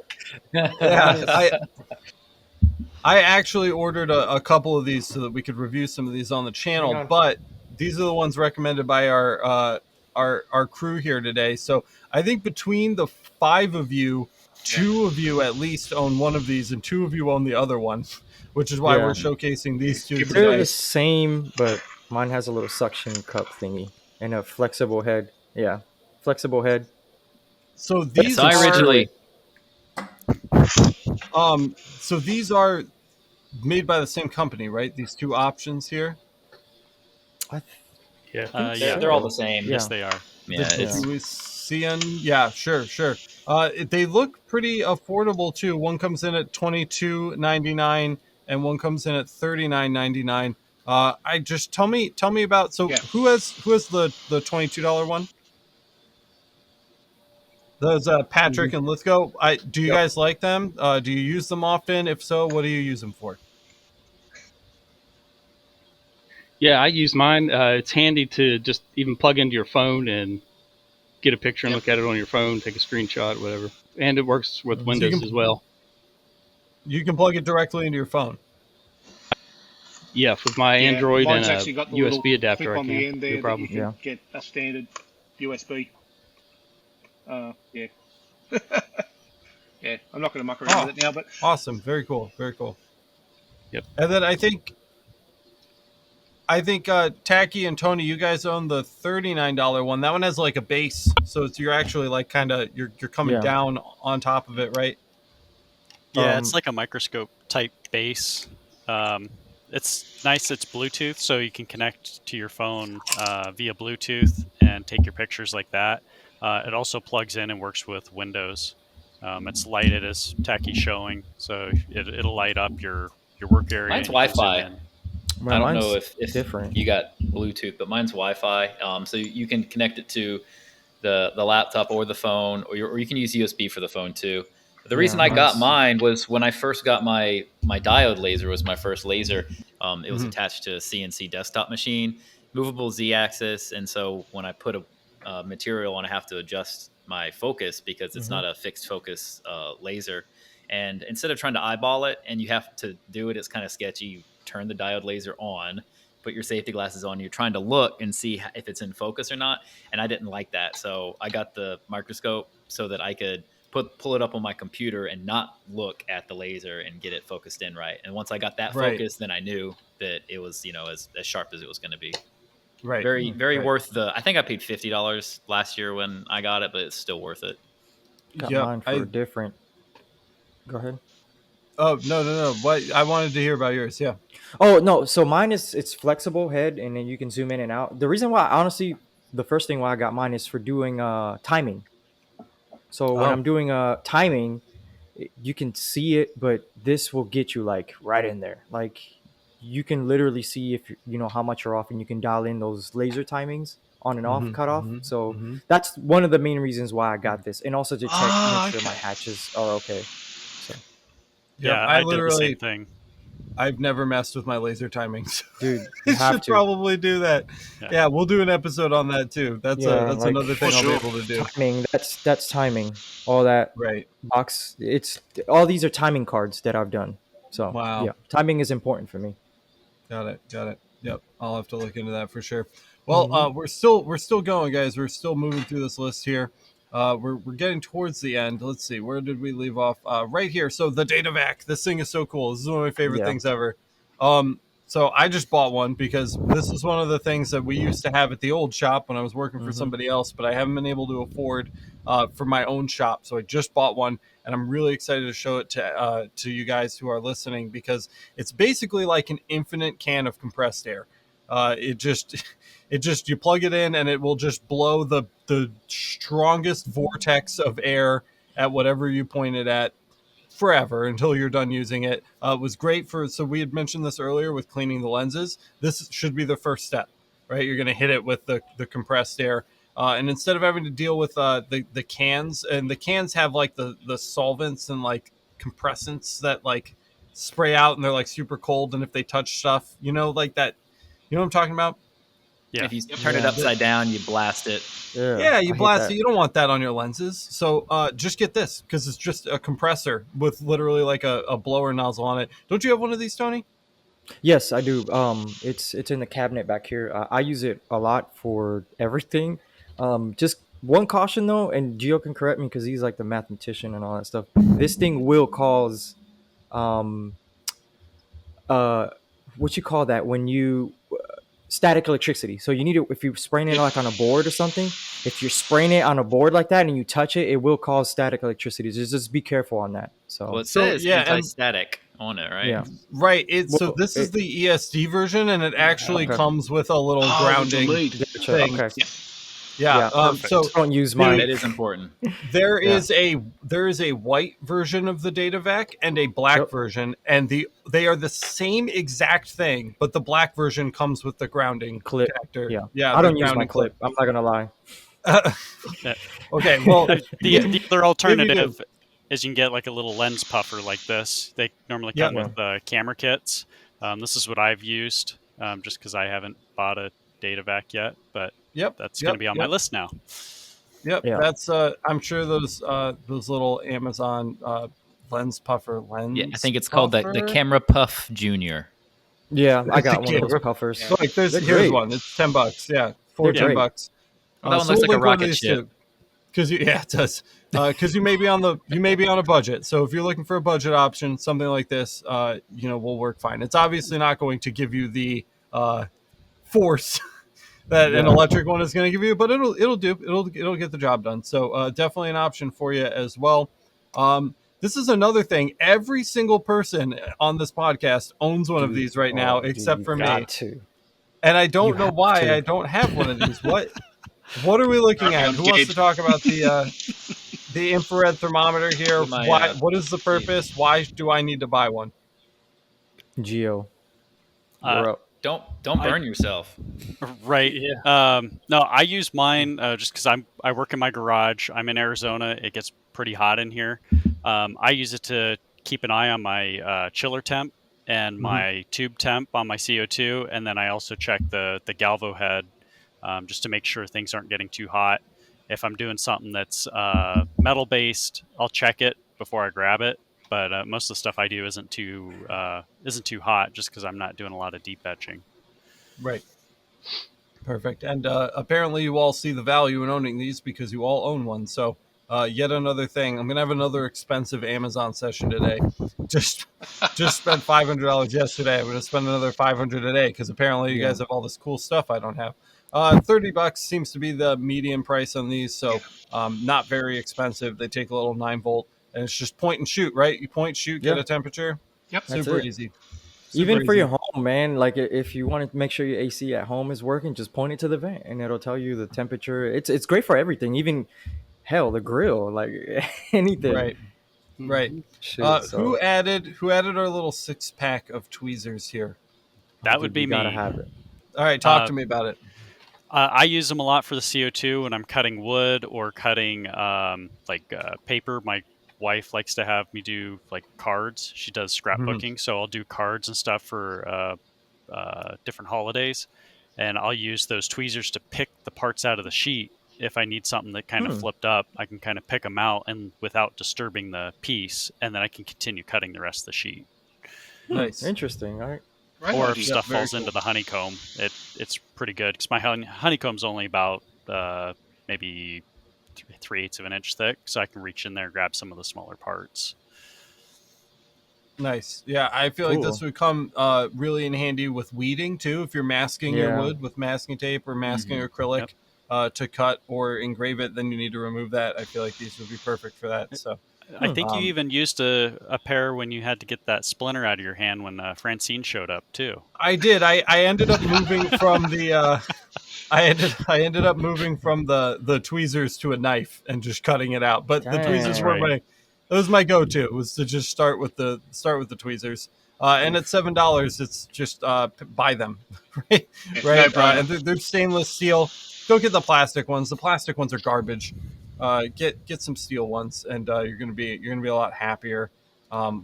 actually ordered a couple of these so that we could review some of these on the channel, but these are the ones recommended by our crew here today. So I think between the 5 of you, 2 of you at least own one of these and 2 of you own the other one, which is why we're showcasing these 2 today. They're the same, but mine has a little suction cup thingy and a flexible head. Yeah, flexible head. So these are originally so these are made by the same company, right? These 2 options here. They're all the same. Yes, they are. Yeah, sure. They look pretty affordable too. One comes in at $22.99 and one comes in at $39.99. I just tell me about. So who has the $22 one? Those Patrick and Lithgow. Do you guys like them? Do you use them often? If so, what do you use them for? Yeah, I use mine. It's handy to just even plug into your phone and get a picture and look at it on your phone, take a screenshot, whatever. And it works with Windows as well. You can plug it directly into your phone. Yeah, with my Android and a got the USB adapter, clip I on the end there no problem. That you can get a standard USB. Yeah, I'm not going to muck around with it now, but Awesome. Very cool. Very cool. Yep. And then I think Tacky and Tony, you guys own the $39 one. That one has like a base, so you're actually like kind of you're coming down on top of it, right? Yeah, it's like a microscope type base. It's nice. It's Bluetooth, so you can connect to your phone via Bluetooth and take your pictures like that. It also plugs in and works with Windows. It's lighted as Tacky's showing, so it'll light up your work area. Mine's and you can zoom Wi-Fi. in. Well, I don't mine's know if different. you got Bluetooth, but mine's Wi-Fi. So you can connect it to the laptop or the phone, or you can use USB for the phone too. The reason I got mine was when I first got my diode laser was my first laser. It was attached to a CNC desktop machine, movable Z-axis, and so when I put a material on, I have to adjust my focus because it's not a fixed focus laser. And instead of trying to eyeball it, and you have to do it, it's kind of sketchy. You turn the diode laser on, put your safety glasses on, you're trying to look and see if it's in focus or not. And I didn't like that. So I got the microscope so that I could pull it up on my computer and not look at the laser and get it focused in right. And once I got that focus, then I knew that it was, as sharp as it was going to be. Right. Very worth I think I paid $50 last year when I got it, but it's still worth it. Got mine for different. Go ahead. Oh, no. What I wanted to hear about yours. Yeah. Oh, no. So mine it's flexible head, and then you can zoom in and out. The reason why, honestly, the first thing why I got mine is for doing timing. So when I'm doing timing, you can see it, but this will get you like right in there. Like you can literally see if you know how much you're off, and you can dial in those laser timings on and off, cut off. So that's one of the main reasons why I got this, and also to check make sure my hatches are okay. So yeah, I did the same thing. I've never messed with my laser timings. Dude, you should probably do that. Yeah, we'll do an episode on that too. That's like, another thing I'll be able to do. Timing, that's timing. All that box. It's all these are timing cards that I've done. So yeah, timing is important for me. Got it. Yep, I'll have to look into that for sure. Well, we're still going, guys. We're still moving through this list here. We're getting towards the end. Let's see, where did we leave off? Right here. So the DataVac. This thing is so cool. This is one of my favorite things ever. So I just bought one because this is one of the things that we used to have at the old shop when I was working for somebody else, but I haven't been able to afford for my own shop. So I just bought one, and I'm really excited to show it to you guys who are listening, because it's basically like an infinite can of compressed air. It just you plug it in and it will just blow the strongest vortex of air at whatever you point it at forever until you're done using it. It was great so we had mentioned this earlier with cleaning the lenses. This should be the first step, right? You're going to hit it with the compressed air. And instead of having to deal with the cans, and the cans have like the solvents and like compressants that like spray out and they're like super cold. And if they touch stuff, like that, you know what I'm talking about? Yeah. If you turn it upside down, you blast it. Yeah, you blast it. You don't want that on your lenses. So just get this, because it's just a compressor with literally like a blower nozzle on it. Don't you have one of these, Tony? Yes, I do. It's in the cabinet back here. I use it a lot for everything. Just one caution though, and Gio can correct me because he's like the mathematician and all that stuff. This thing will cause, what you call that when you static electricity. So you need to, if you're spraying it like on a board or something, if you're spraying it on a board like that and you touch it, it will cause static electricity. Just be careful on that. So it says anti-static on it, right? Yeah, right. So this is the ESD version, and it actually comes with a little grounding thing. Okay. Yeah. So don't use mine. It is important. There is a white version of the DataVac and a black version, and they are the same exact thing, but the black version comes with the grounding clip connector. Yeah. I don't use my clip. I'm not gonna lie. Okay. Well, the other alternative is you can get like a little lens puffer like this. They normally come with camera kits. This is what I've used, just because I haven't bought a DataVac yet, but that's going to be on my list now. That's I'm sure those little Amazon lens puffer lens. Yeah, I think it's called the Camera Puff Junior. Yeah, I got one of those puffers. Yeah. Like here's one. It's $10. Yeah, $10. That one looks like a rocket ship. Because yeah, it does. Because you may be on a budget. So if you're looking for a budget option, something like this, will work fine. It's obviously not going to give you the force that an electric one is going to give you, but it'll get the job done. So definitely an option for you as well. This is another thing. Every single person on this podcast owns one of these right now, except for me. And I don't know why I don't have one of these. What are we looking at? Who wants to talk about the infrared thermometer here? Why? What is the purpose? Why do I need to buy one? Geo, you're up. Don't burn yourself. Right. Yeah. No, I use mine just because I work in my garage. I'm in Arizona. It gets pretty hot in here. I use it to keep an eye on my chiller temp and my tube temp on my CO2, and then I also check the galvo head just to make sure things aren't getting too hot. If I'm doing something that's metal based, I'll check it before I grab it. But most of the stuff I do isn't too hot, just because I'm not doing a lot of deep etching. Right. Perfect. And apparently you all see the value in owning these because you all own one. So yet another thing. I'm gonna have another expensive Amazon session today. Just spent $500 yesterday. I'm gonna spend another $500 today because apparently you guys have all this cool stuff I don't have. $30 seems to be the median price on these, so not very expensive. They take a little 9-volt, and it's just point and shoot, right? You point, shoot, get a temperature. Yep, super easy. Even for your home, man. Like if you want to make sure your AC at home is working, just point it to the vent, and it'll tell you the temperature. It's great for everything. Even hell, the grill, like anything. Right. Who added our little 6-pack of tweezers here? That would be me. Gotta have it. All right, talk to me about it. I use them a lot for the CO2 when I'm cutting wood or cutting paper. My wife likes to have me do like cards. She does scrapbooking, so I'll do cards and stuff for different holidays, and I'll use those tweezers to pick the parts out of the sheet. If I need something that kind of flipped up, I can kind of pick them out and without disturbing the piece, and then I can continue cutting the rest of the sheet. Nice, interesting. All right. Or if stuff falls into the honeycomb, it's pretty good because my honeycomb's only about maybe 3/8 of an inch thick, so I can reach in there and grab some of the smaller parts. Nice. Yeah, I feel like this would come really in handy with weeding too. If you're masking your wood with masking tape or masking acrylic to cut or engrave it, then you need to remove that. I feel like these would be perfect for that. So I think you even used a pair when you had to get that splinter out of your hand when Francine showed up too. I did. I ended up moving from the I ended up moving from the tweezers to a knife and just cutting it out. But the tweezers were my go-to. It was to just start with the tweezers. And at $7, it's just buy them, right? And they're stainless steel. Don't get the plastic ones. The plastic ones are garbage. Get some steel ones, and you're gonna be a lot happier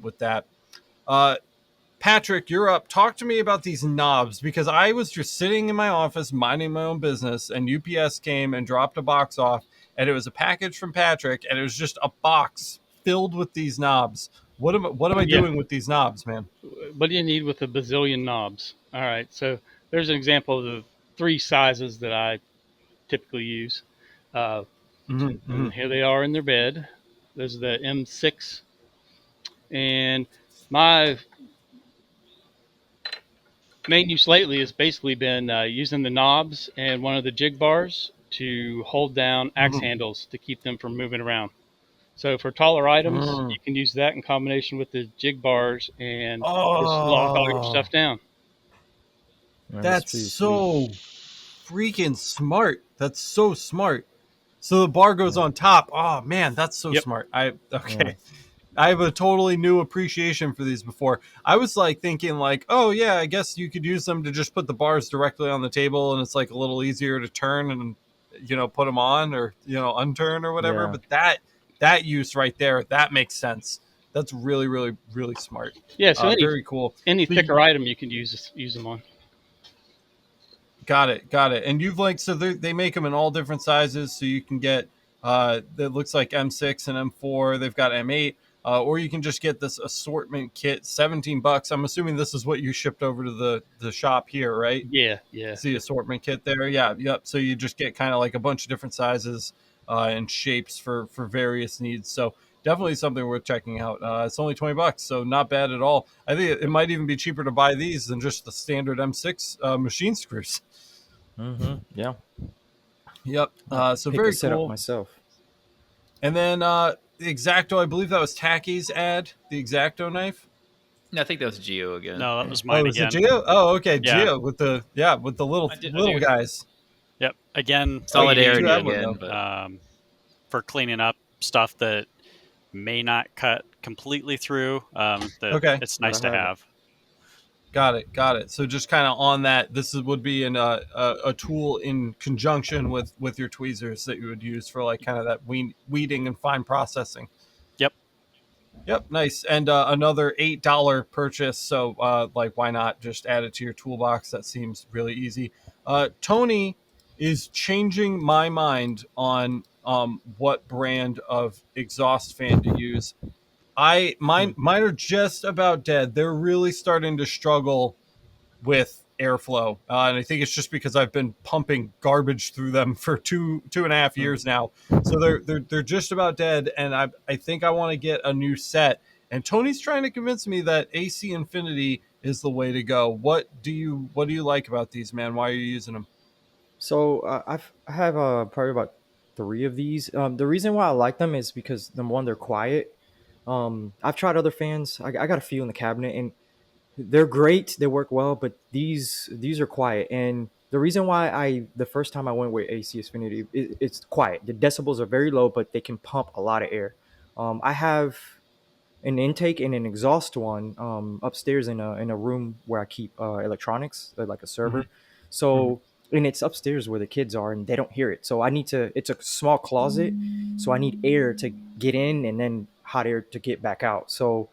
with that. Patrick, you're up. Talk to me about these knobs, because I was just sitting in my office minding my own business, and UPS came and dropped a box off, and it was a package from Patrick, and it was just a box filled with these knobs. What am I doing with these knobs, man? What do you need with a bazillion knobs? All right, so there's an example of the 3 sizes that I typically use. Here they are in their bed. There's the M6, and my main use lately has basically been using the knobs and one of the jig bars to hold down axe handles to keep them from moving around. So for taller items, you can use that in combination with the jig bars and just lock all your stuff down. That's so freaking smart. That's so smart. So the bar goes on top. Oh man, that's so smart. I have a totally new appreciation for these before. I was like thinking like, oh yeah, I guess you could use them to just put the bars directly on the table, and it's like a little easier to turn and put them on or unturn or whatever. But that use right there, that makes sense. That's really, really, really smart. Yeah, so very cool. Any thicker item you can use them on. Got it. And you've so they make them in all different sizes, so you can get that looks like M6 and M4. They've got M8, or you can just get this assortment kit, $17. I'm assuming this is what you shipped over to the shop here, right? Yeah. It's the assortment kit there. Yeah, yep. So you just get kind of like a bunch of different sizes. and shapes for various needs. So definitely something worth checking out. It's only $20, so not bad at all. I think it might even be cheaper to buy these than just the standard M6 machine screws. Yeah. Yep. I'll So pick a very setup cool. myself. And then the X-Acto, I believe that was Tacky's ad, the X-Acto knife. No, I think that was Geo again. No, that was mine Oh, is it again. Geo? Oh, okay, Yeah. Geo with the I little do. guys. Yep. Again, Solidarity have one, again, though. but for cleaning up stuff that may not cut completely through. Okay. It's nice to Gotta have have. Got it. So just kind of on that, would be a tool in conjunction with your tweezers that you would use for like kind of that weeding and fine processing. Yep, nice. And another $8 purchase. So like, why not just add it to your toolbox? That seems really easy. Tony is changing my mind on what brand of exhaust fan to use. Mine are just about dead. They're really starting to struggle with airflow, and I think it's just because I've been pumping garbage through them for two and a half years now. So they're just about dead, and I think I want to get a new set. And Tony's trying to convince me that AC Infinity is the way to go. What do you like about these, man? Why are you using them? So I have probably about 3 of these. The reason why I like them is because number one, they're quiet. I've tried other fans. I got a few in the cabinet, and they're great. They work well, but these are quiet. And the reason why the first time I went with AC Infinity, it's quiet. The decibels are very low, but they can pump a lot of air. I have an intake and an exhaust one upstairs in a room where I keep electronics, like a server. So and it's upstairs where the kids are, and they don't hear it. So I need to. It's a small closet, so I need air to get in and then hot air to get back out. So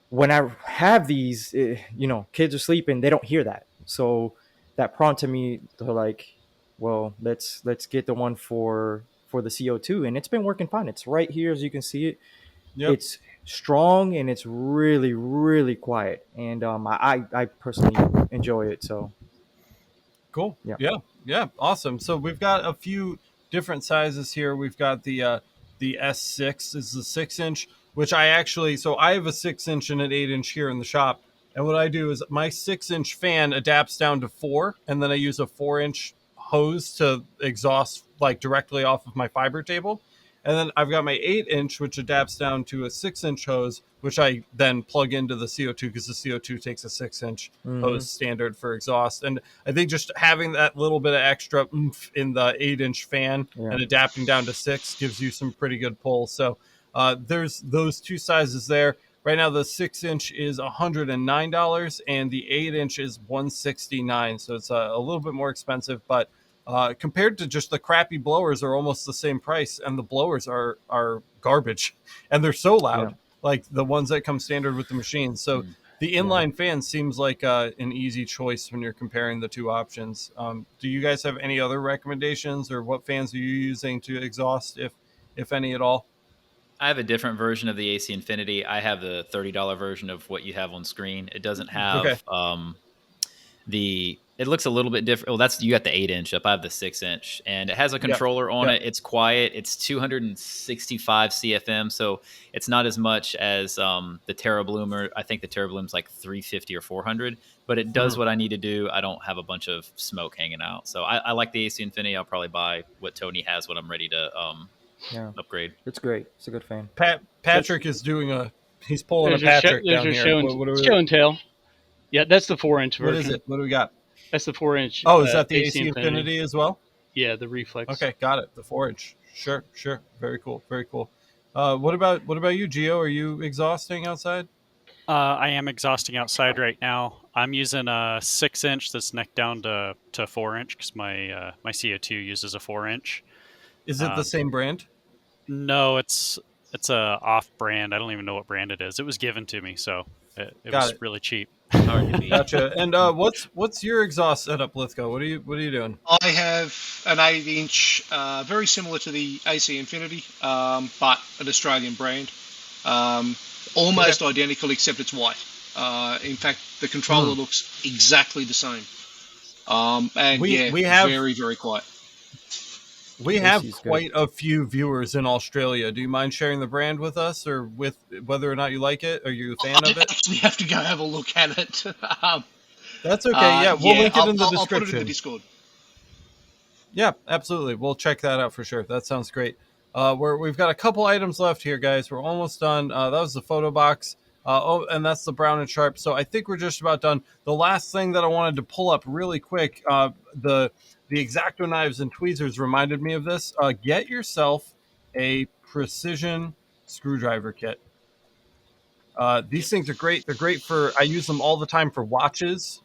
when I have these, kids are sleeping, they don't hear that. So that prompted me to like, well, let's get the one for the CO2, and it's been working fine. It's right here as you can see it. Yep. It's strong and it's really really quiet, and I personally enjoy it. So Cool. yeah. Yeah. Awesome. So we've got a few different sizes here. We've got the S6 is the 6-inch, which I have a 6-inch and an 8-inch here in the shop. And what I do is my 6-inch fan adapts down to 4, and then I use a 4-inch hose to exhaust like directly off of my fiber table. And then I've got my 8-inch, which adapts down to a 6-inch hose, which I then plug into the CO2 because the CO2 takes a 6-inch hose standard for exhaust. And I think just having that little bit of extra oomph in the 8-inch fan and adapting down to 6 gives you some pretty good pull. So there's those two sizes there. Right now, the 6-inch is $109 and the 8-inch is $169. So it's a little bit more expensive, but compared to just the crappy blowers are almost the same price, and the blowers are garbage, and they're so loud, like the ones that come standard with the machines. So the inline fan seems like an easy choice when you're comparing the two options. Do you guys have any other recommendations, or what fans are you using to exhaust, if any at all? I have a different version of the AC Infinity. I have the $30 version of what you have on screen. It doesn't have it looks a little bit different. Well, you got the 8-inch up. I have the 6-inch, and it has a controller on it. It's quiet. It's 265 CFM, so it's not as much as the TerraBloomer. I think the TerraBloom's like 350 or 400, but it does what I need to do. I don't have a bunch of smoke hanging out, so I like the AC Infinity. I'll probably buy what Tony has when I'm ready to upgrade. It's great. It's a good fan. Patrick is doing he's pulling a Patrick down here. Show and tell. Yeah, that's the 4-inch version. What is it? What do we got? That's the 4-inch. Oh, is that the AC Infinity as well? Yeah, the reflex. Okay, got it. The 4-inch. Sure. Very cool. What about you, Gio? Are you exhausting outside? I am exhausting outside right now. I'm using a 6-inch that's necked down to 4-inch because my CO2 uses a 4-inch. Is it the same brand? No, it's a off brand. I don't even know what brand it is. It was given to me, so it was really cheap. Gotcha. And what's your exhaust setup, Lithgow? What are you doing? I have an 8-inch, very similar to the AC Infinity, but an Australian brand. Almost identical, except it's white. In fact, the controller looks exactly the same. And we have very, very quiet. We have AC's good. quite a few viewers in Australia. Do you mind sharing the brand with us, or with whether or not you like it? Are you a fan I of it? actually have to go have a look at it. That's okay. Yeah, we'll Yeah, link it in the I'll put it in the description. Discord. Yeah, absolutely. We'll check that out for sure. That sounds great. We've got a couple items left here, guys. We're almost done. That was the photo box. And that's the Brown and Sharp. So I think we're just about done. The last thing that I wanted to pull up really quick, the X-Acto knives and tweezers reminded me of this. Get yourself a precision screwdriver kit. These things are great. They're great for, I use them all the time for watches,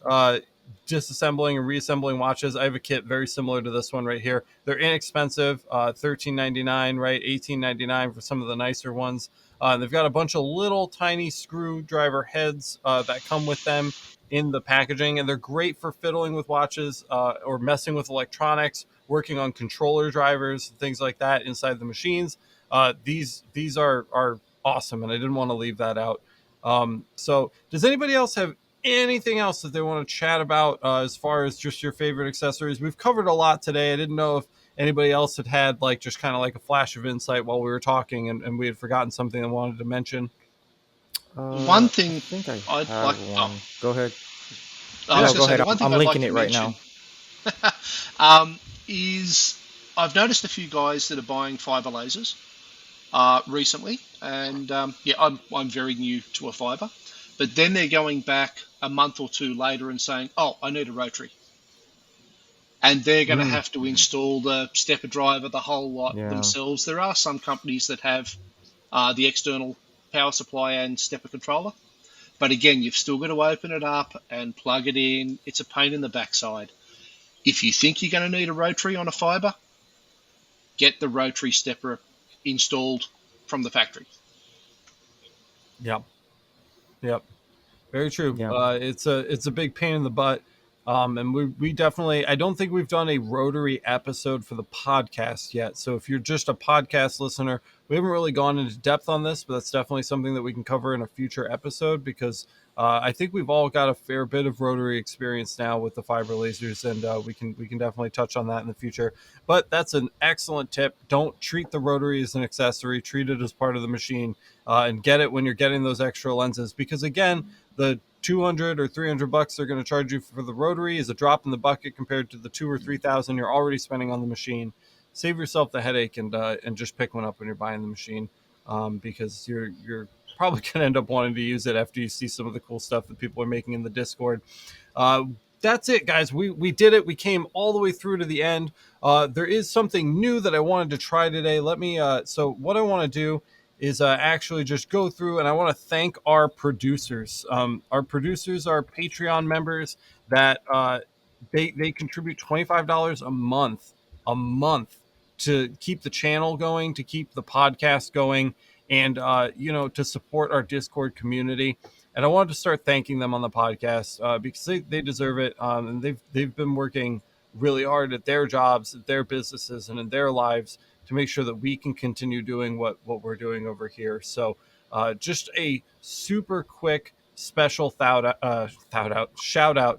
disassembling and reassembling watches. I have a kit very similar to this one right here. They're inexpensive, $13.99, right? $18.99 for some of the nicer ones. They've got a bunch of little tiny screwdriver heads that come with them in the packaging, and they're great for fiddling with watches or messing with electronics, working on controller drivers, things like that inside the machines. These are awesome, and I didn't want to leave that out. So does anybody else have anything else that they want to chat about as far as just your favorite accessories? We've covered a lot today. I didn't know if anybody else had like just kind of like a flash of insight while we were talking, and we had forgotten something I wanted to mention. One thing I think I I'd have like. one. Go ahead. I was No, going go to say ahead. the one thing I'm I'd linking like it to right mention now. is I've noticed a few guys that are buying fiber lasers recently, and yeah, I'm very new to a fiber, but then they're going back a month or two later and saying, "Oh, I need a rotary," and they're going to have to install the stepper driver, the whole lot Yeah. themselves. There are some companies that have the external power supply and stepper controller. But again, you've still got to open it up and plug it in. It's a pain in the backside. If you think you're going to need a rotary on a fiber, get the rotary stepper installed from the factory. Yep. Yep. Very true. Yeah. It's a big pain in the butt. And we definitely, I don't think we've done a rotary episode for the podcast yet. So if you're just a podcast listener, we haven't really gone into depth on this, but that's definitely something that we can cover in a future episode, because I think we've all got a fair bit of rotary experience now with the fiber lasers, and we can definitely touch on that in the future. But that's an excellent tip. Don't treat the rotary as an accessory. Treat it as part of the machine, and get it when you're getting those extra lenses, because again, the 200 or 300 bucks they're going to charge you for the rotary is a drop in the bucket compared to the 2 or 3,000 you're already spending on the machine. Save yourself the headache and just pick one up when you're buying the machine, because you're probably going to end up wanting to use it after you see some of the cool stuff that people are making in the Discord. That's it, guys. We did it. We came all the way through to the end. There is something new that I wanted to try today. Let me. So what I want to do is actually just go through, and I want to thank our producers. Our producers are Patreon members that they contribute $25 a month to keep the channel going, to keep the podcast going, and to support our Discord community. And I wanted to start thanking them on the podcast because they deserve it, and they've been working really hard at their jobs, at their businesses, and in their lives to make sure that we can continue doing what we're doing over here. So just a super quick special shout out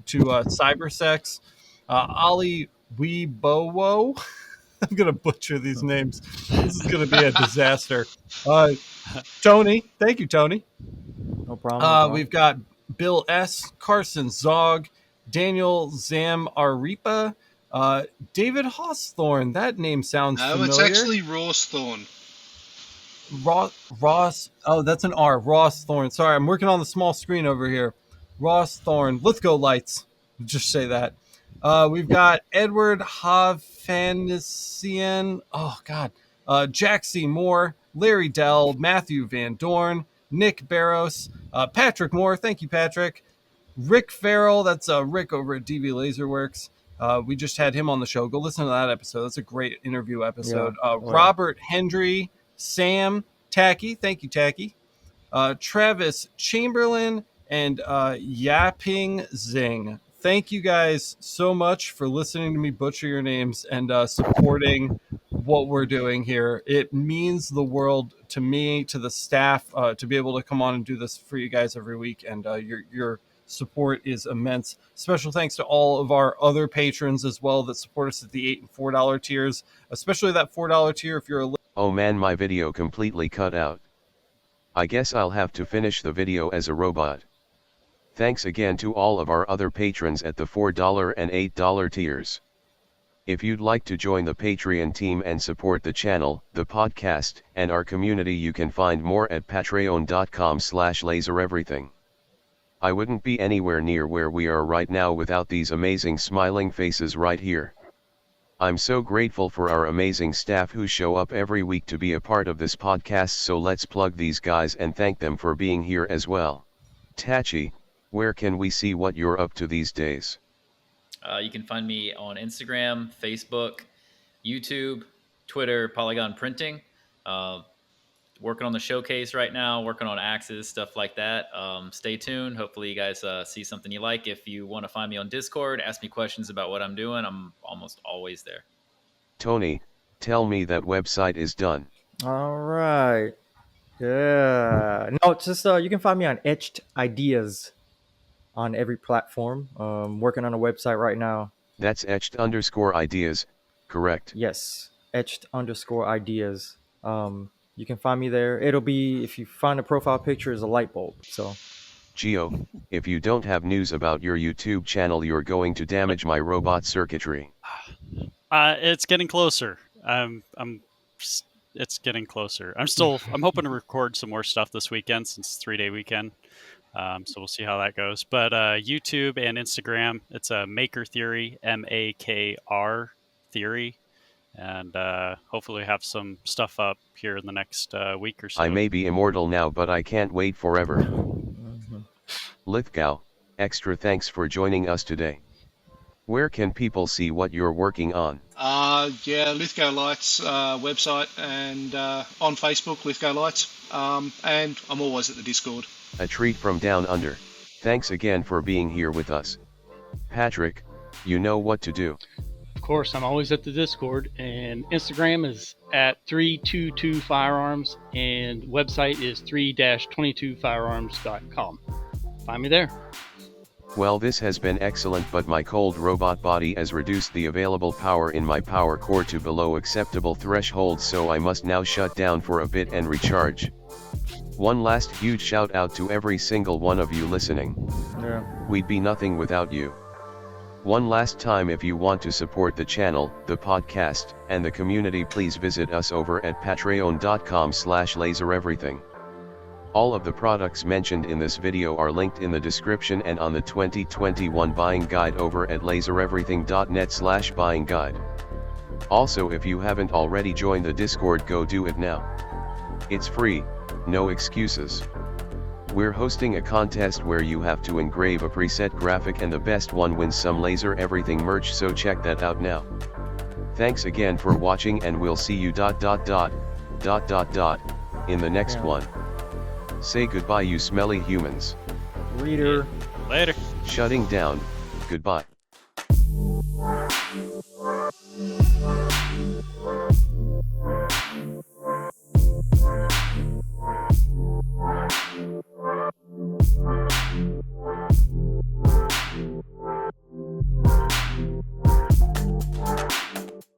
to Cybersex, Ali Weebowo. I'm going to butcher these names. This is going to be a disaster. Tony. Thank you, Tony. No problem. We've got Bill S., Carson Zog, Daniel Zam Aripa, David Hawthorne. That name sounds familiar. No, it's actually Rawsthorne. Ross. Oh, that's an R. Ross Thorne. Sorry, I'm working on the small screen over here. Ross Thorne. Let's go, lights. Just say that. We've got Edward Havanesian. Oh, God. Jack C. Moore, Larry Dell, Matthew Van Dorn, Nick Barros, Patrick Moore. Thank you, Patrick. Rick Farrell. That's Rick over at DV Laserworks. We just had him on the show. Go listen to that episode. That's a great interview episode. Yeah. Robert Hendry, Sam, Tacky. Thank you, Tacky. Travis Chamberlain, and Yapping Zing. Thank you guys so much for listening to me butcher your names and supporting what we're doing here. It means the world to me, to the staff, to be able to come on and do this for you guys every week. And you're support is immense. Special thanks to all of our other patrons as well that support us at the $8 and $4 tiers, especially that $4 tier if you're a Oh man, my video completely cut out. I guess I'll have to finish the video as a robot. Thanks again to all of our other patrons at the $4 and $8 tiers. If you'd like to join the Patreon team and support the channel, the podcast, and our community, you can find more at patreon.com/lasereverything. I wouldn't be anywhere near where we are right now without these amazing smiling faces right here. I'm so grateful for our amazing staff who show up every week to be a part of this podcast, so let's plug these guys and thank them for being here as well. Tachi, where can we see what you're up to these days? You can find me on Instagram, Facebook, YouTube, Twitter, Polygon Printing. Working on the showcase right now, working on axes, stuff like that. Stay tuned. Hopefully you guys see something you like. If you want to find me on Discord, ask me questions about what I'm doing. I'm almost always there. Tony, tell me that website is done. All right. Yeah. No, it's just you can find me on Etched Ideas on every platform. Working on a website right now. That's etched_ideas, correct? Yes, etched_ideas. You can find me there. It'll be, if you find a profile picture, is a light bulb. So, Gio, if you don't have news about your YouTube channel, you're going to damage my robot circuitry. It's getting closer. It's getting closer. I'm hoping to record some more stuff this weekend since it's 3-day weekend. So we'll see how that goes. But YouTube and Instagram, it's a Maker Theory, MAKR Theory. And hopefully have some stuff up here in the next week or so. I may be immortal now, but I can't wait forever. Lithgow, extra thanks for joining us today. Where can people see what you're working on? Yeah, Lithgow Lights website, and on Facebook, Lithgow Lights. And I'm always at the Discord. A treat from down under. Thanks again for being here with us. Patrick, you know what to do. Of course, I'm always at the Discord, and Instagram is at 322firearms, and website is 3-22firearms.com. Find me there. Well, this has been excellent, but my cold robot body has reduced the available power in my power core to below acceptable thresholds, so I must now shut down for a bit and recharge. One last huge shout out to every single one of you listening. yeah. We'd be nothing without you. One last time, if you want to support the channel, the podcast, and the community, please visit us over at patreon.com/lasereverything. All of the products mentioned in this video are linked in the description and on the 2021 buying guide over at lasereverything.net/buying guide. Also, if you haven't already joined the Discord, go do it now. It's free, no excuses. We're hosting a contest where you have to engrave a preset graphic, and the best one wins some Laser Everything merch, so check that out now. Thanks again for watching, and we'll see you ... in the next one. Say goodbye, you smelly humans. Reader. Later. Shutting down, goodbye.